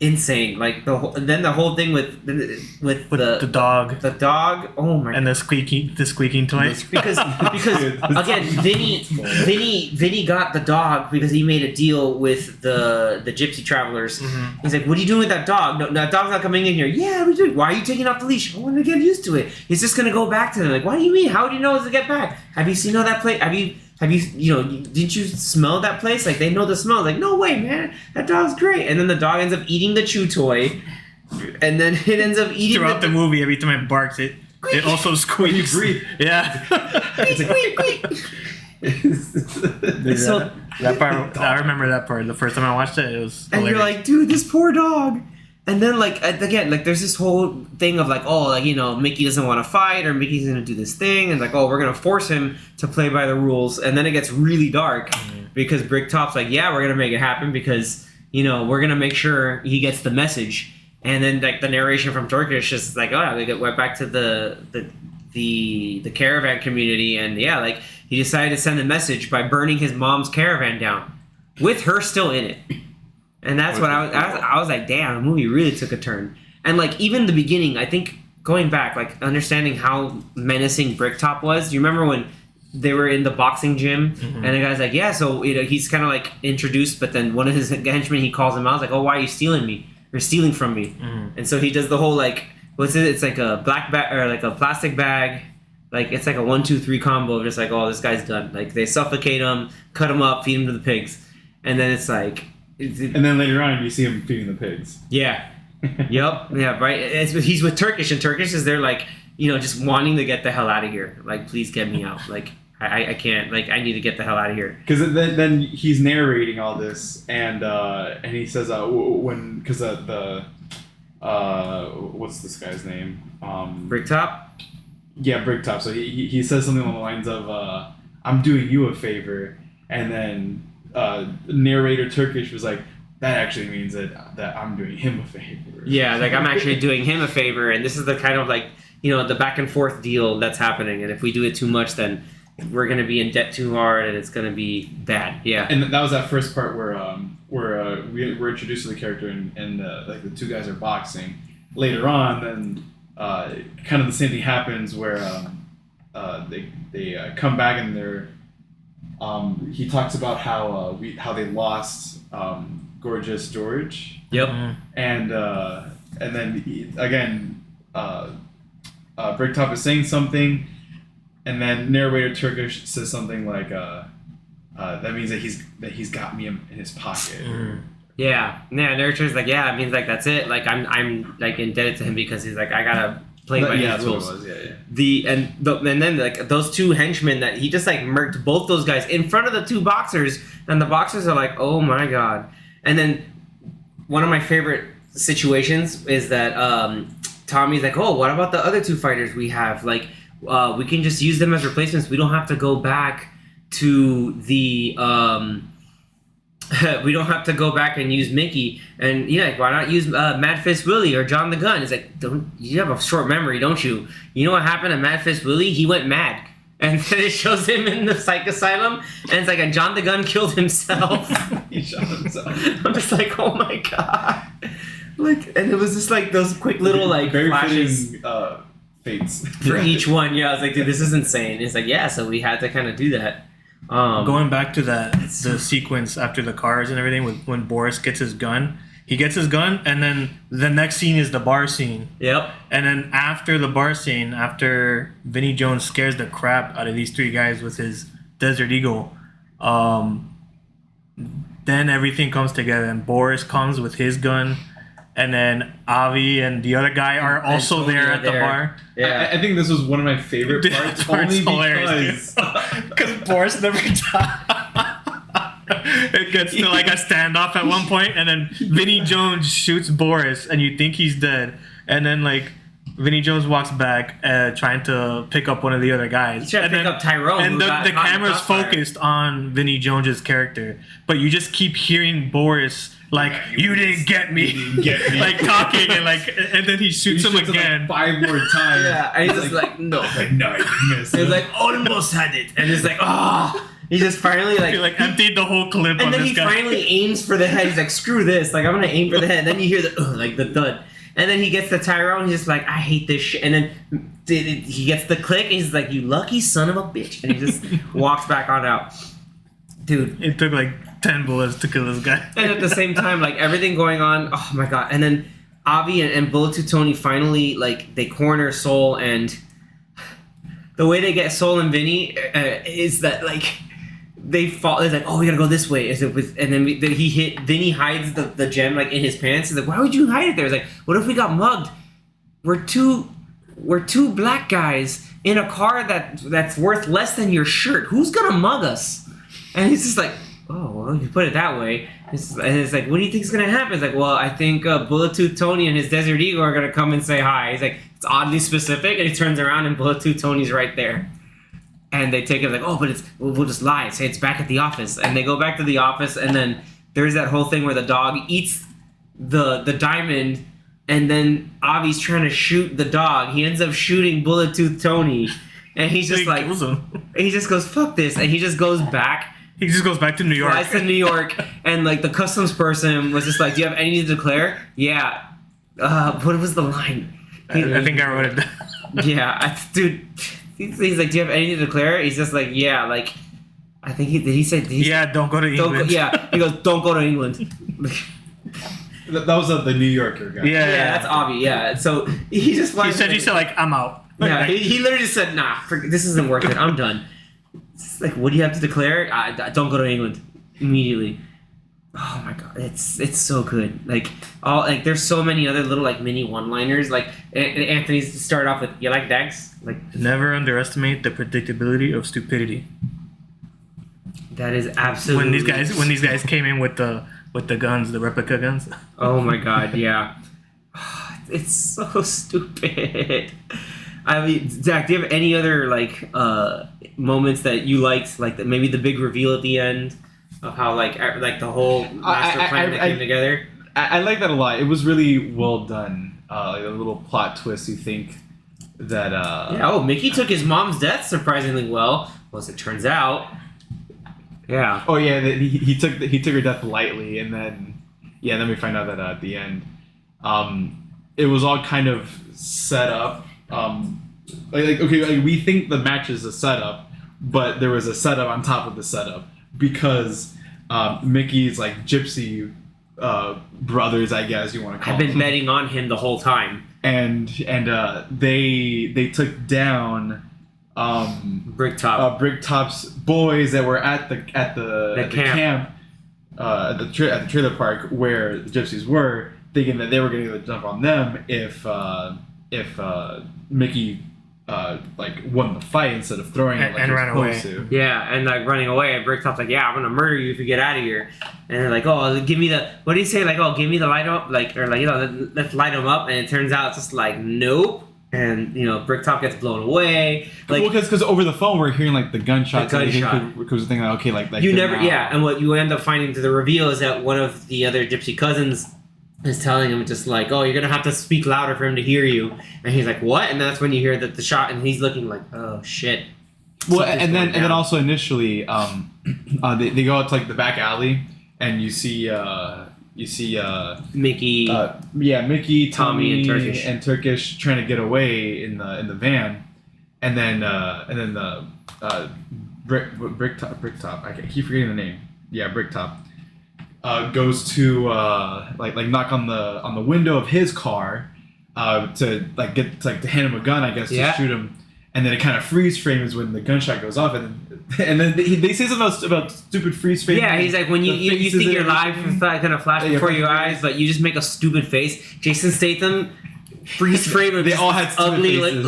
insane. Like then the whole thing with the dog. The dog. Oh my! And the squeaking toy. Because again, Vinny got the dog because he made a deal with the gypsy travelers. Mm-hmm. He's like, "What are you doing with that dog? No, that dog's not coming in here." Yeah, we do. Why are you taking off the leash? I want to get used to it. He's just gonna go back to them. Like, what do you mean? How do you know it's to get back? Have you seen all that place? Have you didn't you smell that place? Like, they know the smell. Like, no way, man. That dog's great. And then the dog ends up eating the chew toy. And then it ends up eating throughout the movie. Every time it barks, it also squeaks. Yeah. It's like, so that part, I remember that part. The first time I watched it, it was hilarious. And you're like, dude, this poor dog. And then, like, again, like, there's this whole thing of, like, oh, like, Mickey doesn't want to fight, or Mickey's going to do this thing, and, like, oh, we're going to force him to play by the rules. And then it gets really dark because Bricktop's like, yeah, we're going to make it happen because, we're going to make sure he gets the message. And then, like, the narration from Turkish is like, oh, they went back to the caravan community, and, yeah, like, he decided to send a message by burning his mom's caravan down with her still in it. And that's what I was like, damn, the movie really took a turn. And, like, even the beginning, I think, going back, like, understanding how menacing Bricktop was. You remember when they were in the boxing gym, and the guy's like, yeah, so, he's kind of, like, introduced, but then one of his henchmen, he calls him out, like, oh, why are you stealing me? You're stealing from me. And so he does the whole, like, what's it? It's like a black bag, or, like, a plastic bag. Like, it's like a 1, 2, 3 combo of just, like, oh, this guy's done. Like, they suffocate him, cut him up, feed him to the pigs. And then it's like... And then later on, you see him feeding the pigs. Yeah. Yep. Yeah, right. He's with Turkish, and Turkish is there, like, just wanting to get the hell out of here. Like, please get me out. Like, I can't. Like, I need to get the hell out of here. Because then he's narrating all this, and he says, because what's this guy's name? Bricktop? Yeah, Bricktop. So he says something along the lines of, I'm doing you a favor, and then narrator Turkish was like, that actually means that I'm doing him a favor. Yeah, like, I'm actually doing him a favor, and this is the kind of, like, the back and forth deal that's happening, and if we do it too much, then we're going to be in debt too hard, and it's going to be bad. Yeah. And that was that first part where we're introduced to the character, and like, the two guys are boxing. Later on, then kind of the same thing happens where they come back, and they're he talks about how they lost Gorgeous George. Yep. And then again, Bricktop is saying something, and then narrator Turkish says something like, that means that he's got me in his pocket. Yeah. Narrator's like, yeah, it means, like, that's it. Like, I'm like indebted to him because he's like, I gotta play by his rules. That's what it was. And then, like, those two henchmen that he just, like, murked both those guys in front of the two boxers, and the boxers are like, oh my god. And then one of my favorite situations is that Tommy's like, oh, what about the other two fighters we have? Like, we can just use them as replacements. We don't have to go back to the we don't have to go back and use Mickey. And like, why not use Mad Fist Willie or John the Gun? It's like, you have a short memory, don't you? You know what happened to Mad Fist Willie? He went mad. And then it shows him in the psych asylum, and it's like a John the Gun killed himself. He shot himself. I'm just like, oh my god. Like, and it was just like those quick little, like, very flashes fitting fates for each one. Yeah, I was like, dude, this is insane. It's like, yeah, so we had to kind of do that. Going back to the sequence after the cars and everything, when Boris gets his gun. He gets his gun, and then the next scene is the bar scene. Yep. And then after the bar scene, after Vinnie Jones scares the crap out of these three guys with his Desert Eagle, then everything comes together, and Boris comes with his gun, and then Avi and the other guy are also there at the bar. Yeah. I think this was one of my favorite parts, only because Boris never died. It gets to, like, a standoff at one point, and then Vinnie Jones shoots Boris, and you think he's dead, and then, like, Vinnie Jones walks back trying to pick up one of the other guys. He's trying to pick up Tyrone. And the camera's focused on Vinnie Jones' character, but you just keep hearing Boris, like, you didn't get me, like, talking, and then he shoots him again. Like 5 more times. Yeah, and he's just like, no. Like, no, you missed. He's like, almost had it. And it's like, oh. He just finally He like emptied the whole clip on and then this he guy. finally aims for the head. He's like, screw this. Like, I'm going to aim for the head. And then you hear the thud. And then he gets the Tyrone. He's just like, I hate this shit. And then he gets the click. And he's like, you lucky son of a bitch. And he just walks back on out. Dude. It took like 10 bullets to kill this guy. And at the same time, like, everything going on. Oh, my God. And then Avi and Bullet Tony finally, like, they corner Soul. And the way they get Soul and Vinny is that, like... They fall. It's like, oh, we gotta go this way. And then Vinny hides the gem like in his pants. He's like, why would you hide it there? It's like, what if we got mugged? We're two black guys in a car that's worth less than your shirt. Who's gonna mug us? And he's just like, oh, well, you put it that way. And it's like, what do you think's gonna happen? It's like, well, I think Bullet Tooth Tony and his Desert Eagle are gonna come and say hi. He's like, it's oddly specific, and he turns around and Bullet Tooth Tony's right there. And they take it like, oh, but we'll just lie. Say it's back at the office. And they go back to the office, and then there's that whole thing where the dog eats the diamond, and then Avi's trying to shoot the dog. He ends up shooting Bullet Tooth Tony, and he's just like, he just goes, fuck this, and he just goes back. He just goes back to New York. Flies to New York, and like the customs person was just like, do you have anything to declare? Yeah. What was the line? I think I wrote it down. Yeah, dude. He's like, do you have anything to declare? He's just like, yeah, like, I think he said, don't go to England. He goes, don't go to England. That was the New Yorker guy. Yeah, that's Avi. Yeah, so he just flies. He said like, I'm out. Yeah, he literally just said, nah, this isn't worth it. I'm done. It's like, what do you have to declare? Don't go to England immediately. Oh my god, it's so good. Like there's so many other little like mini one-liners. Like Anthony's start off with, you like Dax? Like, never underestimate the predictability of stupidity. That is absolutely when these guys came in with the guns, the replica guns. Oh my god, yeah. It's so stupid. I mean, Zach, do you have any other like moments that you liked? Like maybe the big reveal at the end of how like the whole master plan that came together. I like that a lot. It was really well done. Like a little plot twist. You think that? Yeah. Oh, Mickey took his mom's death surprisingly well. Well, as it turns out. Yeah. Oh yeah, he took her death lightly, and then then we find out that at the end, it was all kind of set up. We think the match is a setup, but there was a setup on top of the setup because Mickey's like gypsy brothers, I guess you want to call them. I've been betting on him the whole time. And they took down Bricktop's boys that were at the camp at the trailer park where the gypsies were, thinking that they were going to jump on them if Mickey won the fight instead of throwing it and ran away. Yeah, and like running away, and Bricktop's like, yeah, I'm gonna murder you if you get out of here. And they're like, oh, give me the, what do you say? Like, oh, give me the light up, let's light them up. And it turns out it's just like, nope. And Bricktop gets blown away. Like, because over the phone we're hearing like the gunshots. Because we're thinking like, okay, like you never, and what you end up finding to the reveal is that one of the other gypsy cousins is telling him just like, oh, you're gonna have to speak louder for him to hear you. And he's like, what? And that's when you hear the shot, and he's looking like, oh shit. Well, and then also initially, they go out to like the back alley, and you see Mickey, Mickey, Tommy, and Turkish trying to get away in the van, and then the Bricktop. I keep forgetting the name. Yeah, Bricktop. Goes to knock on the window of his car to hand him a gun, I guess, to shoot him, and then it kind of freeze frames when the gunshot goes off, and then they say something about stupid freeze frame. Yeah, he's like, when you think you're live, it's kind of flash before your eyes, but you just make a stupid face. Jason Statham, freeze frame. They all had ugly, faces.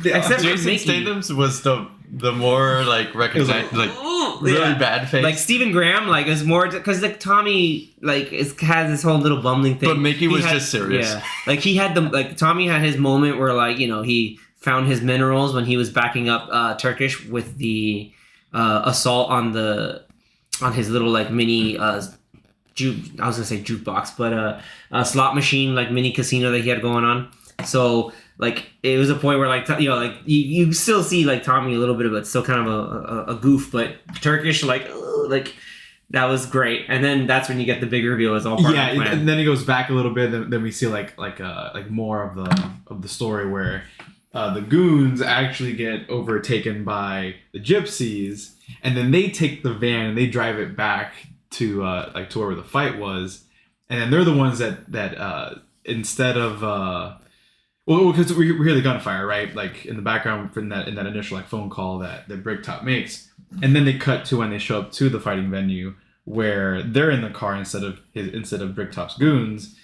Except for Jason Mickey. Statham's was the more recognized really bad face. Like Stephen Graham, is more because Tommy has this whole little bumbling thing. But Mickey was just serious. Yeah, he had Tommy had his moment where he found his minerals when he was backing up Turkish with the assault on his little mini I was gonna say jukebox, but slot machine mini casino that he had going on. So like it was a point where like like you still see like Tommy a little bit of it, still kind of a goof, but Turkish like that was great. And then that's when you get the big reveal. It's all part of the plan. And then he goes back a little bit. Then we see like more of the story where the goons actually get overtaken by the gypsies, and then they take the van and they drive it back to where the fight was, and then they're the ones that instead of because we hear the gunfire, right? Like in the background in that initial like phone call that Bricktop makes, and then they cut to when they show up to the fighting venue where they're in the car instead of Bricktop's goons,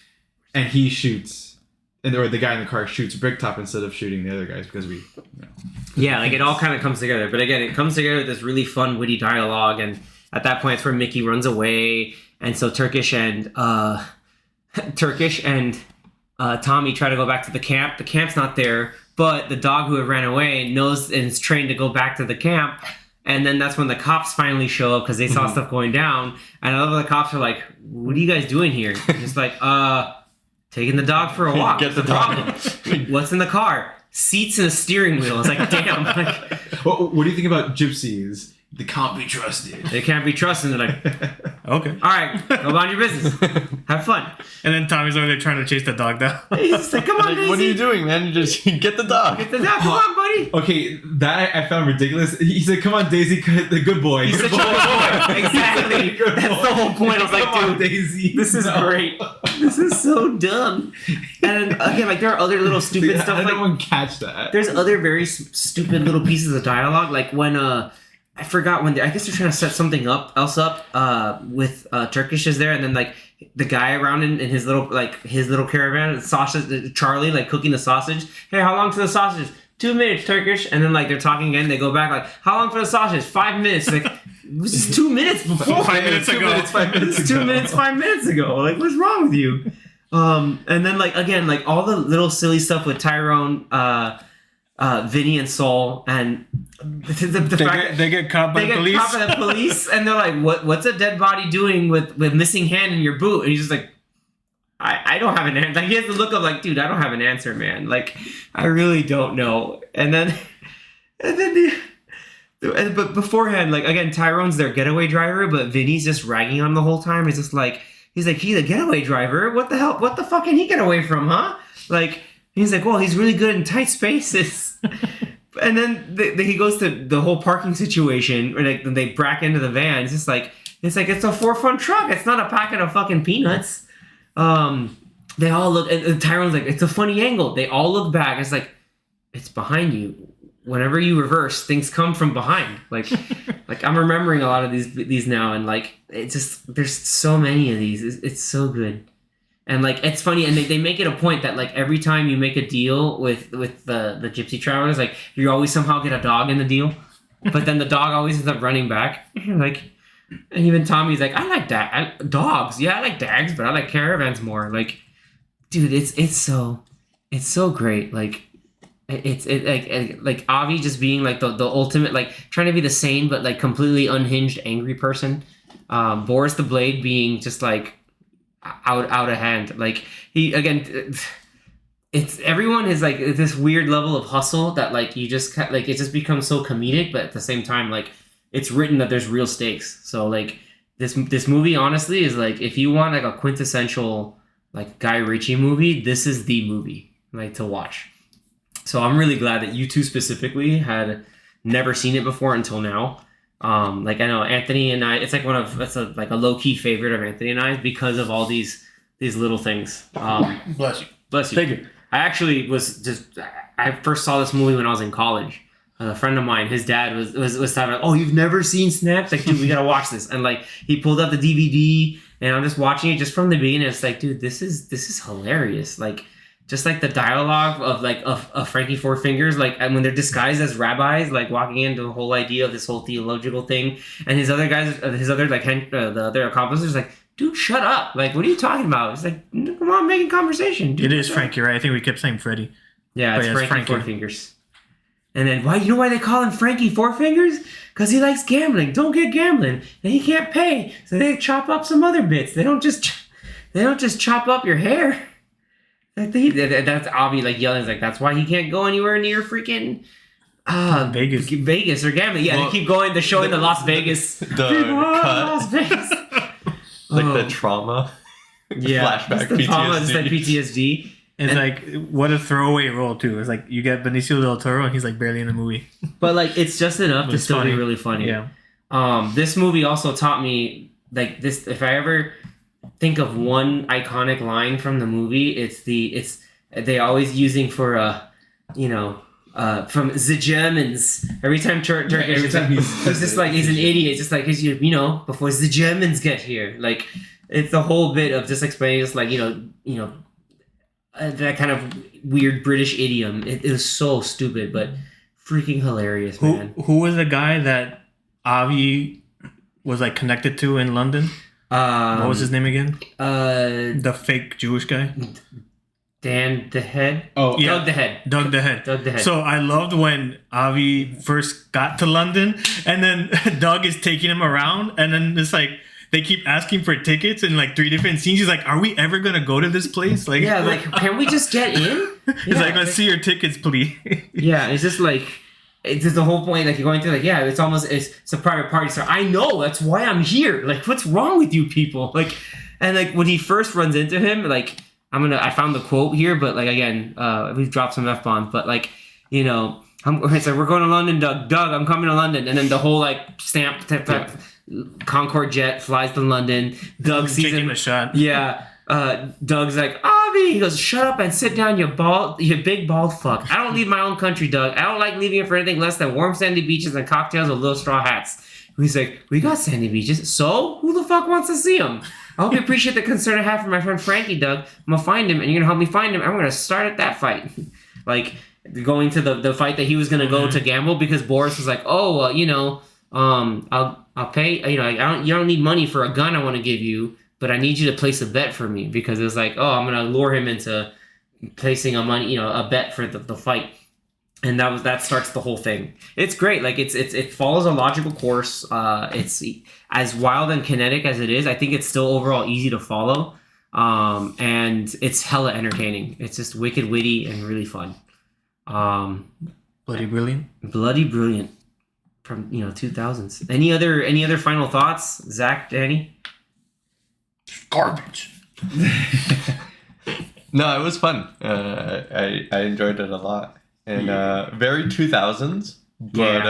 and he shoots. Or the guy in the car shoots Bricktop instead of shooting the other guys because Yeah, like it all kind of comes together. But again, it comes together with this really fun, witty dialogue, and at that point, it's where Mickey runs away, and so Turkish and Tommy try to go back to the camp. The camp's not there, but the dog who had ran away knows and is trained to go back to the camp. And then that's when the cops finally show up because they saw stuff going down. And all of the cops are like, "What are you guys doing here?" Just like, taking the dog for a walk. Get the dog. What's in the car? Seats and a steering wheel. It's like, damn. Like, what do you think about gypsies? They can't be trusted. They can't be trusted. They're like, Okay. all right, go about your business. Have fun. And then Tommy's over there trying to chase the dog down. He's just like, come on, Like, Daisy. what are you doing, man? You just get the dog. Get the dog. Come on, buddy. Okay, that I found ridiculous. He said, "Come on, Daisy, the good boy." He's such a good boy. Exactly. Good That's boy. the whole point. I was like, Come on, dude, Daisy. this is No. great. This is so dumb. And again, like there are other little stupid How stuff. did Like no one catch that? there's other very stupid little pieces of dialogue. Like when I forgot when I guess they're trying to set something else up with Turkish is there, and then like the guy around in his little caravan, sausage Charlie like cooking the sausage. Hey, how long to the sausage? 2 minutes, Turkish. And then like they're talking again. They go back like, how long for the sausage? 5 minutes. Like it was just 2 minutes before. 5 minutes ago. 5 minutes It's ago. 2 minutes, 5 minutes ago. Like, what's wrong with you? And then like again, like all the little silly stuff with Tyrone, Vinny and Saul, and the fact They get caught by they the get police. caught by the police, and they're like, "What's a dead body doing with missing hand in your boot?" And he's just like, "I don't have an answer." Like he has the look of like, "Dude, I don't have an answer, man. Like, I really don't know." And then but beforehand, like again, Tyrone's their getaway driver, but Vinny's just ragging on him the whole time. He's like, he's a getaway driver. What the hell? What the fuck can he get away from, huh? Like. He's like, well, he's really good in tight spaces. And then he goes to the whole parking situation, where they back into the van. It's just like, it's a 4-front truck. It's not a packet of fucking peanuts. They all look, and Tyrone's like, it's a funny angle. They all look back. It's like, it's behind you. Whenever you reverse, things come from behind. Like I'm remembering a lot of these now, and like, it's just, there's so many of these. It's so good. And like it's funny, and they make it a point that like every time you make a deal with the gypsy travelers, like you always somehow get a dog in the deal, but then the dog always ends up running back. Like, and even Tommy's like, I like dogs. Yeah, I like dags, but I like caravans more. Like, dude, it's so great. Like, it's like Avi just being like the ultimate, like trying to be the sane but like completely unhinged angry person. Boris the Blade being just like out of hand. Like he again, it's everyone is like this weird level of hustle that like you just like it just becomes so comedic, but at the same time like it's written that there's real stakes. So like this movie honestly is like if you want like a quintessential like Guy Ritchie movie, this is the movie like to watch. So I'm really glad that you two specifically had never seen it before until now. Like I know Anthony and I, it's like that's a low key favorite of Anthony and I because of all these little things. Bless you. Bless you. Thank you. I actually I first saw this movie when I was in college. A friend of mine, his dad was talking about, oh, you've never seen Snatch? Like, dude, we gotta watch this. And like he pulled up the DVD and I'm just watching it just from the beginning. It's like, dude, this is hilarious. Like just like the dialogue of Frankie Four Fingers, like and when they're disguised as rabbis, like walking into the whole idea of this whole theological thing, and the other accomplices, like, dude, shut up! Like, what are you talking about? It's like, come on, making conversation. Dude. It is Frankie, right? I think we kept saying Freddie. Yeah, it's But Frankie Four Fingers. And then you know why they call him Frankie Four Fingers? Because he likes gambling. Don't get gambling, and he can't pay, so they chop up some other bits. They don't just chop up your hair. That's Avi like yelling, like that's why he can't go anywhere near freaking Vegas or gambling. Yeah, Well, they keep going. They're showing the Las Vegas. The Las cut, Vegas. the trauma. Yeah, Flashback the trauma, PTSD. just like PTSD. It's like what a throwaway role too. It's like you get Benicio del Toro and he's like barely in the movie. But like it's just enough to It's still be funny. really funny. Yeah. This movie also taught me like this. If I ever think of one iconic line from the movie, it's they always using for from the Germans. Every time Turkish, every time he's just like he's an idiot. Just like because before the Germans get here, like it's the whole bit of just explaining just like that kind of weird British idiom. It was so stupid, but freaking hilarious, man. Who was the guy that Avi was like connected to in London? What was his name again? The fake Jewish guy. Dan the Head. Oh, Yeah. Doug the Head. Doug the Head. Doug the Head. So I loved when Avi first got to London, and then Doug is taking him around, and then it's like they keep asking for tickets in like 3 different scenes. He's like, "Are we ever gonna go to this place?" Like, Yeah, like can we just get in? He's like, "Let's see your tickets, please." Yeah, it's just like it's just the whole point. Like you're going through, like it's a private party. So I know that's why I'm here. Like, what's wrong with you people? Like, and like when he first runs into him, like I found the quote here, but like again, we've dropped some F-bombs, but like it's like we're going to London, Doug. Doug, I'm coming to London, and then the whole like stamp. Concorde jet flies to London. Doug sees Taking him. a shot. Yeah. Doug's like, Avi! He goes, shut up and sit down, you big bald fuck. I don't leave my own country, Doug. I don't like leaving it for anything less than warm sandy beaches and cocktails with little straw hats. He's like, we got sandy beaches. So? Who the fuck wants to see them? I hope you appreciate the concern I have for my friend Frankie, Doug. I'm gonna find him and you're gonna help me find him and we're gonna start at that fight. Like, going to the fight that he was gonna go to gamble because Boris was like, oh, I'll pay. You don't need money for a gun I want to give you, but I need you to place a bet for me because it was like, oh, I'm gonna lure him into placing a bet for the fight, and that starts the whole thing. It's great. Like it follows a logical course. It's as wild and kinetic as it is. I think it's still overall easy to follow, and it's hella entertaining. It's just wicked witty and really fun. Bloody brilliant. Bloody brilliant. From 2000s. Any other final thoughts, Zach, Danny? Garbage. No, it was fun. I enjoyed it a lot, and very 2000s. But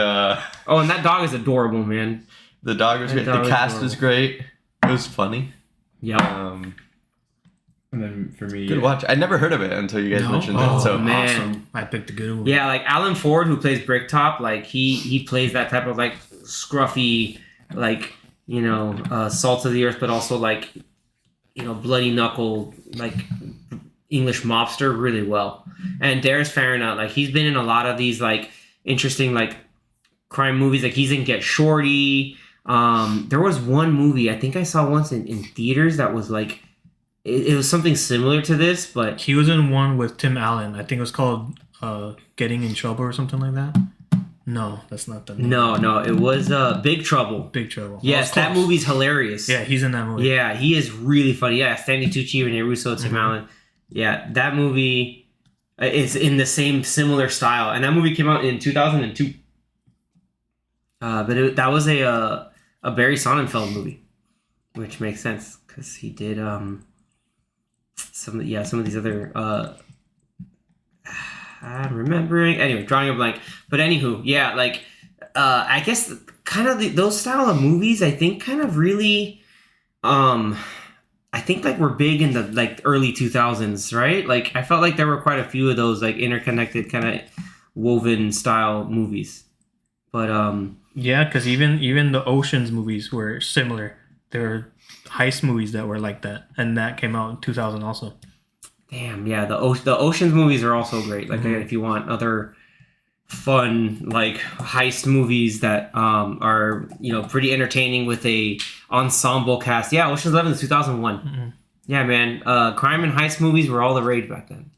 and that dog is adorable, man. the dog was great. The cast was great. It was funny. Yeah. And then for me, Good watch. I never heard of it until you guys mentioned it. So man. Awesome. I picked a good one. Yeah, like Alan Ford, who plays Bricktop, like he plays that type of like scruffy, like salt of the earth, but also like bloody knuckle, like English mobster really well. And Darius Farinaut, like he's been in a lot of these like interesting like crime movies. Like he's in Get Shorty. There was one movie I think I saw once in theaters that was like. It was something similar to this, but He was in one with Tim Allen. I think it was called Getting in Trouble or something like that. No, that's not the name. no, it was Big Trouble. Big Trouble. Yes, Oh, that close. movie's hilarious. Yeah, he's in that movie. Yeah, he is really funny. Yeah, Stanley Tucci, Rene Russo, Tim Allen. Yeah, that movie is in the same similar style, and that movie came out in 2002. But that was a Barry Sonnenfeld movie, which makes sense because he did some of these other I'm remembering anyway, drawing a blank. But anywho, yeah, like I guess kind of those style of movies I think kind of really I think like were big in the like early 2000s, right? Like I felt like there were quite a few of those like interconnected kind of woven style movies. But Yeah, because even the Oceans movies were similar. There were heist movies that were like that, and that came out in 2000 also. damn, yeah, the Oceans movies are also great. Like if you want other fun like heist movies that are pretty entertaining with a ensemble cast. Yeah, Ocean's 11 is 2001. Yeah, man, crime and heist movies were all the rage back then.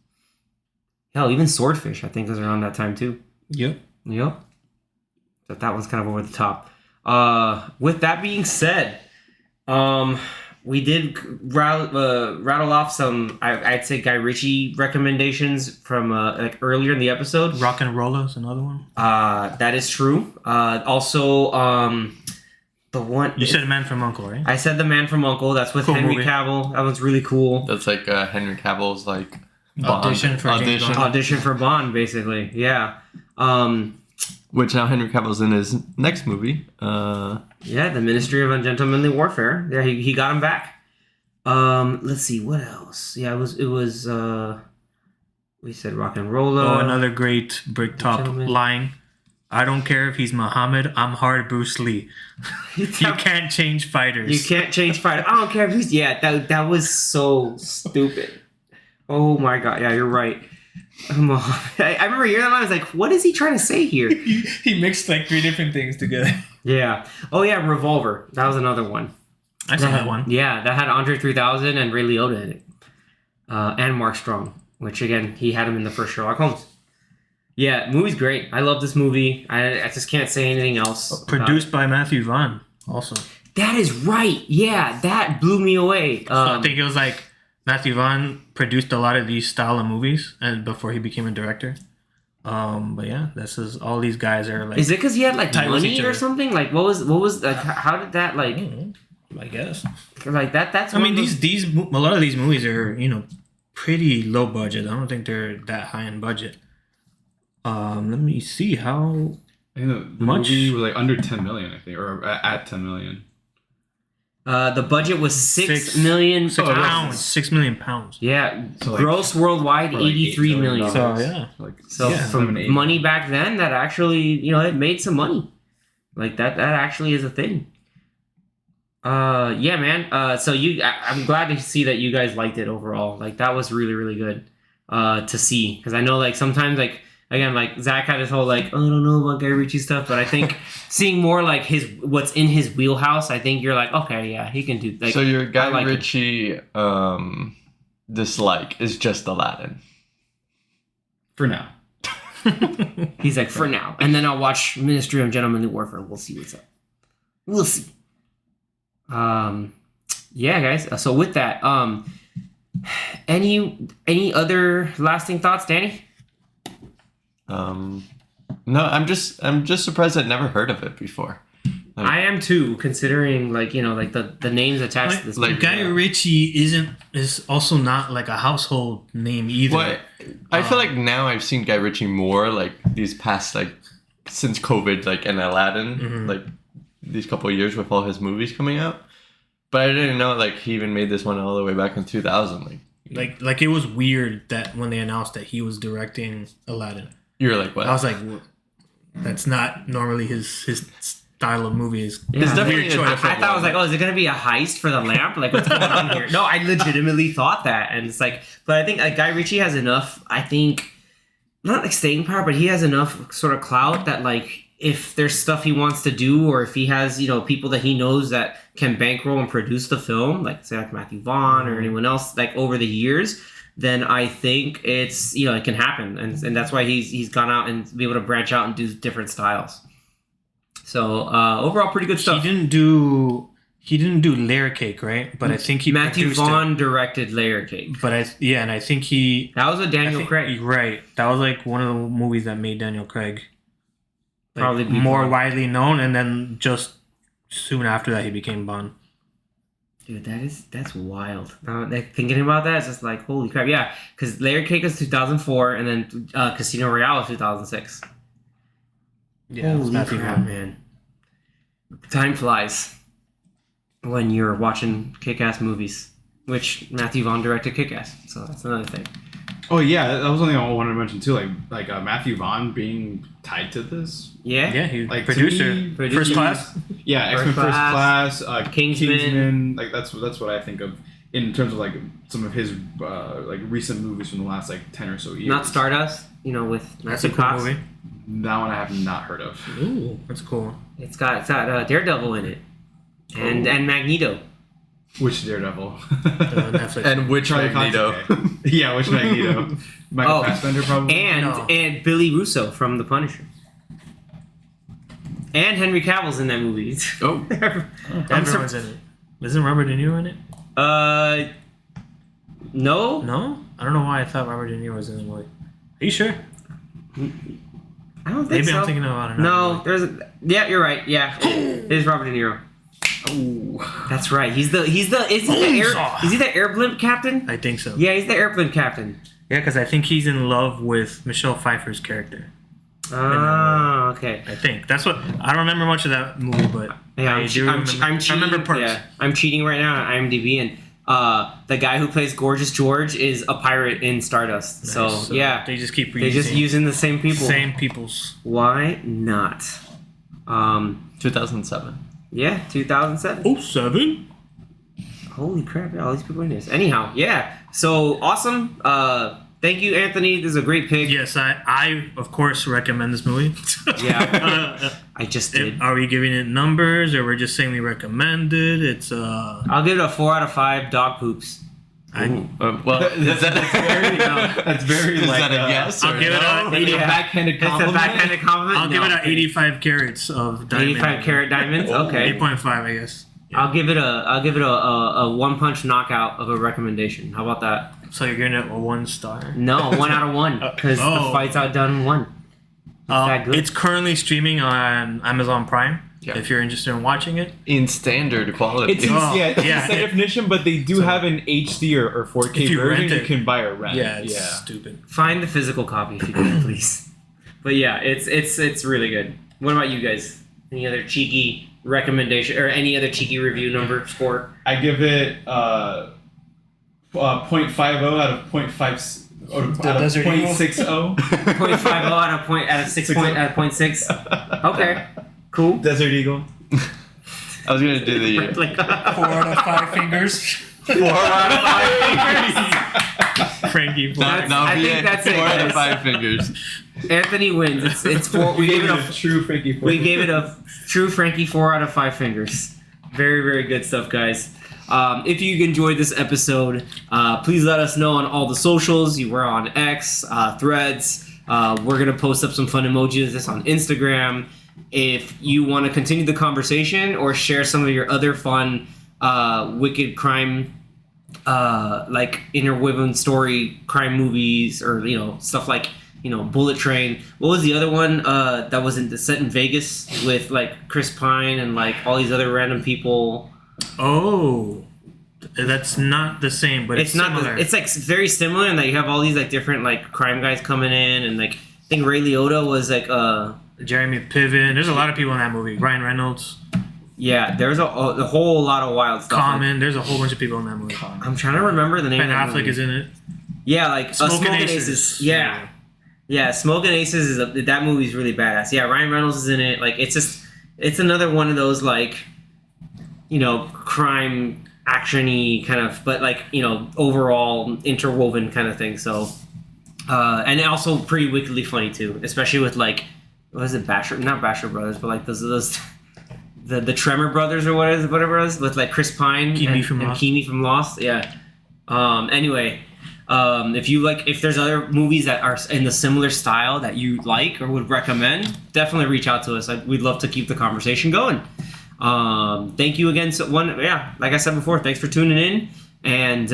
Hell, even Swordfish I think was around that time too. Yep. But that one's kind of over the top. With that being said, we did rattle off some, I'd say, Guy Ritchie recommendations from like earlier in the episode. Rock and Roller is another one. That is true. Also, the one You said Man from U.N.C.L.E., right? I said The Man from U.N.C.L.E. That's with Cool Henry movie. Cavill. That one's really cool. That's like Henry Cavill's like Bond Audition for James Bond. Audition for Bond, basically. Yeah. Which now Henry Cavill's in his next movie. Yeah, the Ministry of Ungentlemanly Warfare. Yeah, he got him back. Let's see what else. Yeah, it was. We said Rock and Roll. Oh, another great Bricktop Gentleman. line. I don't care if he's Muhammad. I'm hard Bruce Lee. You can't change fighters. You can't change fight. I don't care if he's. Yeah, that was so stupid. Oh my god. Yeah, you're right. I remember hearing that line. I was like, what is he trying to say here? He mixed like 3 different things together. Yeah. Oh yeah, Revolver. That was another one. I saw that one. Yeah, that had Andre 3000 and Ray Liotta in it, and Mark Strong, which again he had him in the first Sherlock Holmes. Yeah, movie's great. I love this movie. I just can't say anything else. Produced by Matthew Vaughn, also. That is right. Yeah, that blew me away. So I think it was like Matthew Vaughn produced a lot of these style of movies, and before he became a director. But yeah, this is all these guys are like. Is it because he had like tight with money each or other. something? Like what was like? How did that like? I guess. Like that. That's. I one mean, of those- these a lot of these movies are pretty low budget. I don't think they're that high in budget. Let me see how. I think the Much? movie was like under 10 million, I think, or at 10 million. The budget was Six- 6 million £6 6 million pounds. Yeah, So, like, gross worldwide for, like, 83 $8 million. million. So yeah. Like So Yeah. from 7, 8. money back then, that actually, it made some money. Like that actually is a thing. Yeah, man. So I'm glad to see that you guys liked it overall. Like that was really, really good to see. Because I know like sometimes like, again, like Zach had his whole like, oh, I don't know about Guy Ritchie stuff, but I think seeing more like what's in his wheelhouse, I think you're like, okay, yeah, he can do. Like, so your Guy I like it. Ritchie dislike is just Aladdin. For now. He's like, for now. And then I'll watch Ministry of Gentlemanly Warfare. We'll see what's up. We'll see. Yeah, guys. So with that, any other lasting thoughts, Danny? No, I'm just surprised I'd never heard of it before. I am too, considering like the names attached to this. Like, movie. Guy Ritchie is also not like a household name either. What? I feel like now I've seen Guy Ritchie more like these past like since COVID, like and Aladdin, like these couple of years with all his movies coming out. But I didn't know like he even made this one all the way back in 2000. Like it was weird that when they announced that he was directing Aladdin. You're like, what? I was like, that's not normally his style of movies. Yeah. It's definitely Weird a choice. different I thought I was one. like, oh, is it gonna be a heist for the lamp? Like, what's going on here? No, I legitimately thought that, and it's like, but I think like Guy Ritchie has enough. I think not like staying power, but he has enough sort of clout that like if there's stuff he wants to do, or if he has people that he knows that can bankroll and produce the film, like say like Matthew Vaughn or anyone else, like over the years, then I think it's it can happen, and that's why he's gone out and be able to branch out and do different styles. So overall, pretty good stuff. He didn't do Layer Cake, right? But I think he Matthew produced Vaughn directed Layer Cake. it. But and I think he That was with Daniel Craig. Right. That was like one of the movies that made Daniel Craig Probably be more Bond. widely known, and then just soon after that he became Bond. Dude, that's wild. Thinking about that, it's just like, holy crap. Yeah, because Layer Cake was 2004, and then Casino Royale was 2006. Yeah, it was Holy Matthew crap, Vaughn. man. Time flies when you're watching kick-ass movies, which Matthew Vaughn directed Kick-Ass, so that's another thing. Oh yeah, that was something I wanted to mention too. Like Matthew Vaughn being tied to this. Yeah? Yeah, he Like, producer, to me, first class. Yeah, First X-Men First Class, Class, Kingsman. Kingsman. Like that's what I think of in terms of like some of his like recent movies from the last like 10 or so years. Not Stardust, with That's a Matthew cool Cox. movie. That one I have not heard of. Ooh, that's cool. It's got Daredevil in it, and Magneto. Which Daredevil? Netflix. And which Charlie Cox, Magneto? okay. Yeah, which Magneto? Michael Oh, Fassbender probably. And Billy Russo from The Punisher. And Henry Cavill's in that movie. Oh, I'm Everyone's in it. Isn't Robert De Niro in it? No. No? I don't know why I thought Robert De Niro was in the movie. Are you sure? I don't think Maybe so. I'm thinking about another No, movie. there's a. Yeah, you're right. Yeah, it is Robert De Niro. Oh. That's right. Is he the air blimp captain? I think so. Yeah, he's the air blimp captain. Yeah, because I think he's in love with Michelle Pfeiffer's character. Ah, okay. I think that's what I don't remember much of that movie, but Yeah, I do remember. I'm cheating. I remember parts. Yeah, I'm cheating right now on IMDb, and the guy who plays Gorgeous George is a pirate in Stardust. Nice. So yeah, they just keep they're just using the same people. Same peoples. Why not? 2007. Yeah, 2007. Oh, 7? Holy crap! Yeah, all these people are in this. Anyhow, yeah. So awesome. Thank you, Anthony. This is a great pick. Yes, I of course recommend this movie. Yeah, I just did. Are we giving it numbers, or we're just saying we recommend it? It's I'll give it a 4 out of 5 dog poops. Well, is that That's very is like. that a yes? I'll or give it no? a It's a 80. backhanded It's a compliment. backhanded compliment. I'll give it a 85 carats of diamond. 85 carat diamonds. Okay. 8.5, I guess. I'll give it a one punch knockout of a recommendation. How about that? So you're giving it a 1 star. No, 1 out of 1 because the Oh. fight's outdone in 1. that good? It's currently streaming on Amazon Prime. Yeah. If you're interested in watching it, In standard quality. It's Oh, yeah, it's yeah. the same definition, but they do have an HD or 4K If you version rent it. you can buy or rent. yeah, it's stupid. Find the physical copy if you can, please. But yeah, it's really good. What about you guys? Any other cheeky recommendation or any other cheeky review number score? I give it 0.50 out of 0.5 out of Desert Eagle? 0.60. 0.50 out of 6 point out of 0.6. Okay, cool. Desert Eagle. I was gonna do the 4 out of 5 fingers. 4 out of 5 fingers. Frankie. That's- no, I think yeah, that's it, 4 out guys. of 5 fingers. Anthony wins. It's 4. We gave it a true Frankie. We gave it a true Frankie 4 out of 5 fingers. Very, very good stuff, guys. If you enjoyed this episode, please let us know on all the socials. We're on X, Threads. We're going to post up some fun emojis this on Instagram. If you want to continue the conversation or share some of your other fun wicked crime like interwoven story crime movies or stuff like Bullet Train. What was the other one that was set in Vegas with like Chris Pine and like all these other random people? Oh, that's not the same, but it's not. similar. It's like very similar in that you have all these like different like crime guys coming in and like I think Ray Liotta was like Jeremy Piven. There's a lot of people in that movie. Ryan Reynolds, yeah. There's a whole lot of wild stuff. Common. There's a whole bunch of people in that movie. I'm trying to remember the name. Ben of that Affleck movie. is in it. Yeah, like Smoking Aces. Aces. Yeah. Yeah, Smoking Aces that movie's really badass. Yeah, Ryan Reynolds is in it. Like it's another one of those like crime action-y kind of, but like overall interwoven kind of thing. So and also pretty wickedly funny too, especially with like what is it, not Basher Brothers, but like those the Tremor Brothers or whatever it was with like Chris Pine and Keamy from Lost. Yeah. Anyway. If there's other movies that are in the similar style that you like or would recommend, definitely reach out to us. We'd love to keep the conversation going. Thank you again. Like I said before, thanks for tuning in. And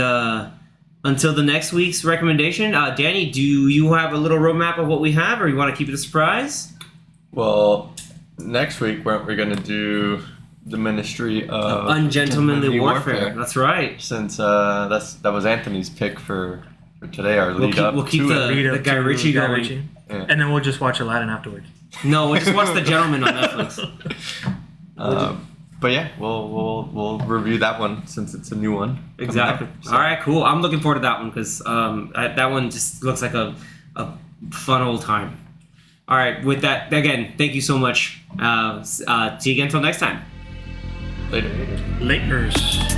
until the next week's recommendation, Danny, do you have a little roadmap of what we have, or you want to keep it a surprise? Well, next week we're going to do the Ministry of Ungentlemanly Warfare. That's right. Since that was Anthony's pick for today, our lead up. We'll keep to the it. Guy Ritchie going. Yeah. And then we'll just watch Aladdin afterwards. No, we'll just watch The Gentleman on Netflix. But yeah, we'll review that one since it's a new one. Exactly. Up, so. All right, cool. I'm looking forward to that one because that one just looks like a fun old time. All right, with that, again, thank you so much. See you again until next time. Later. Laters.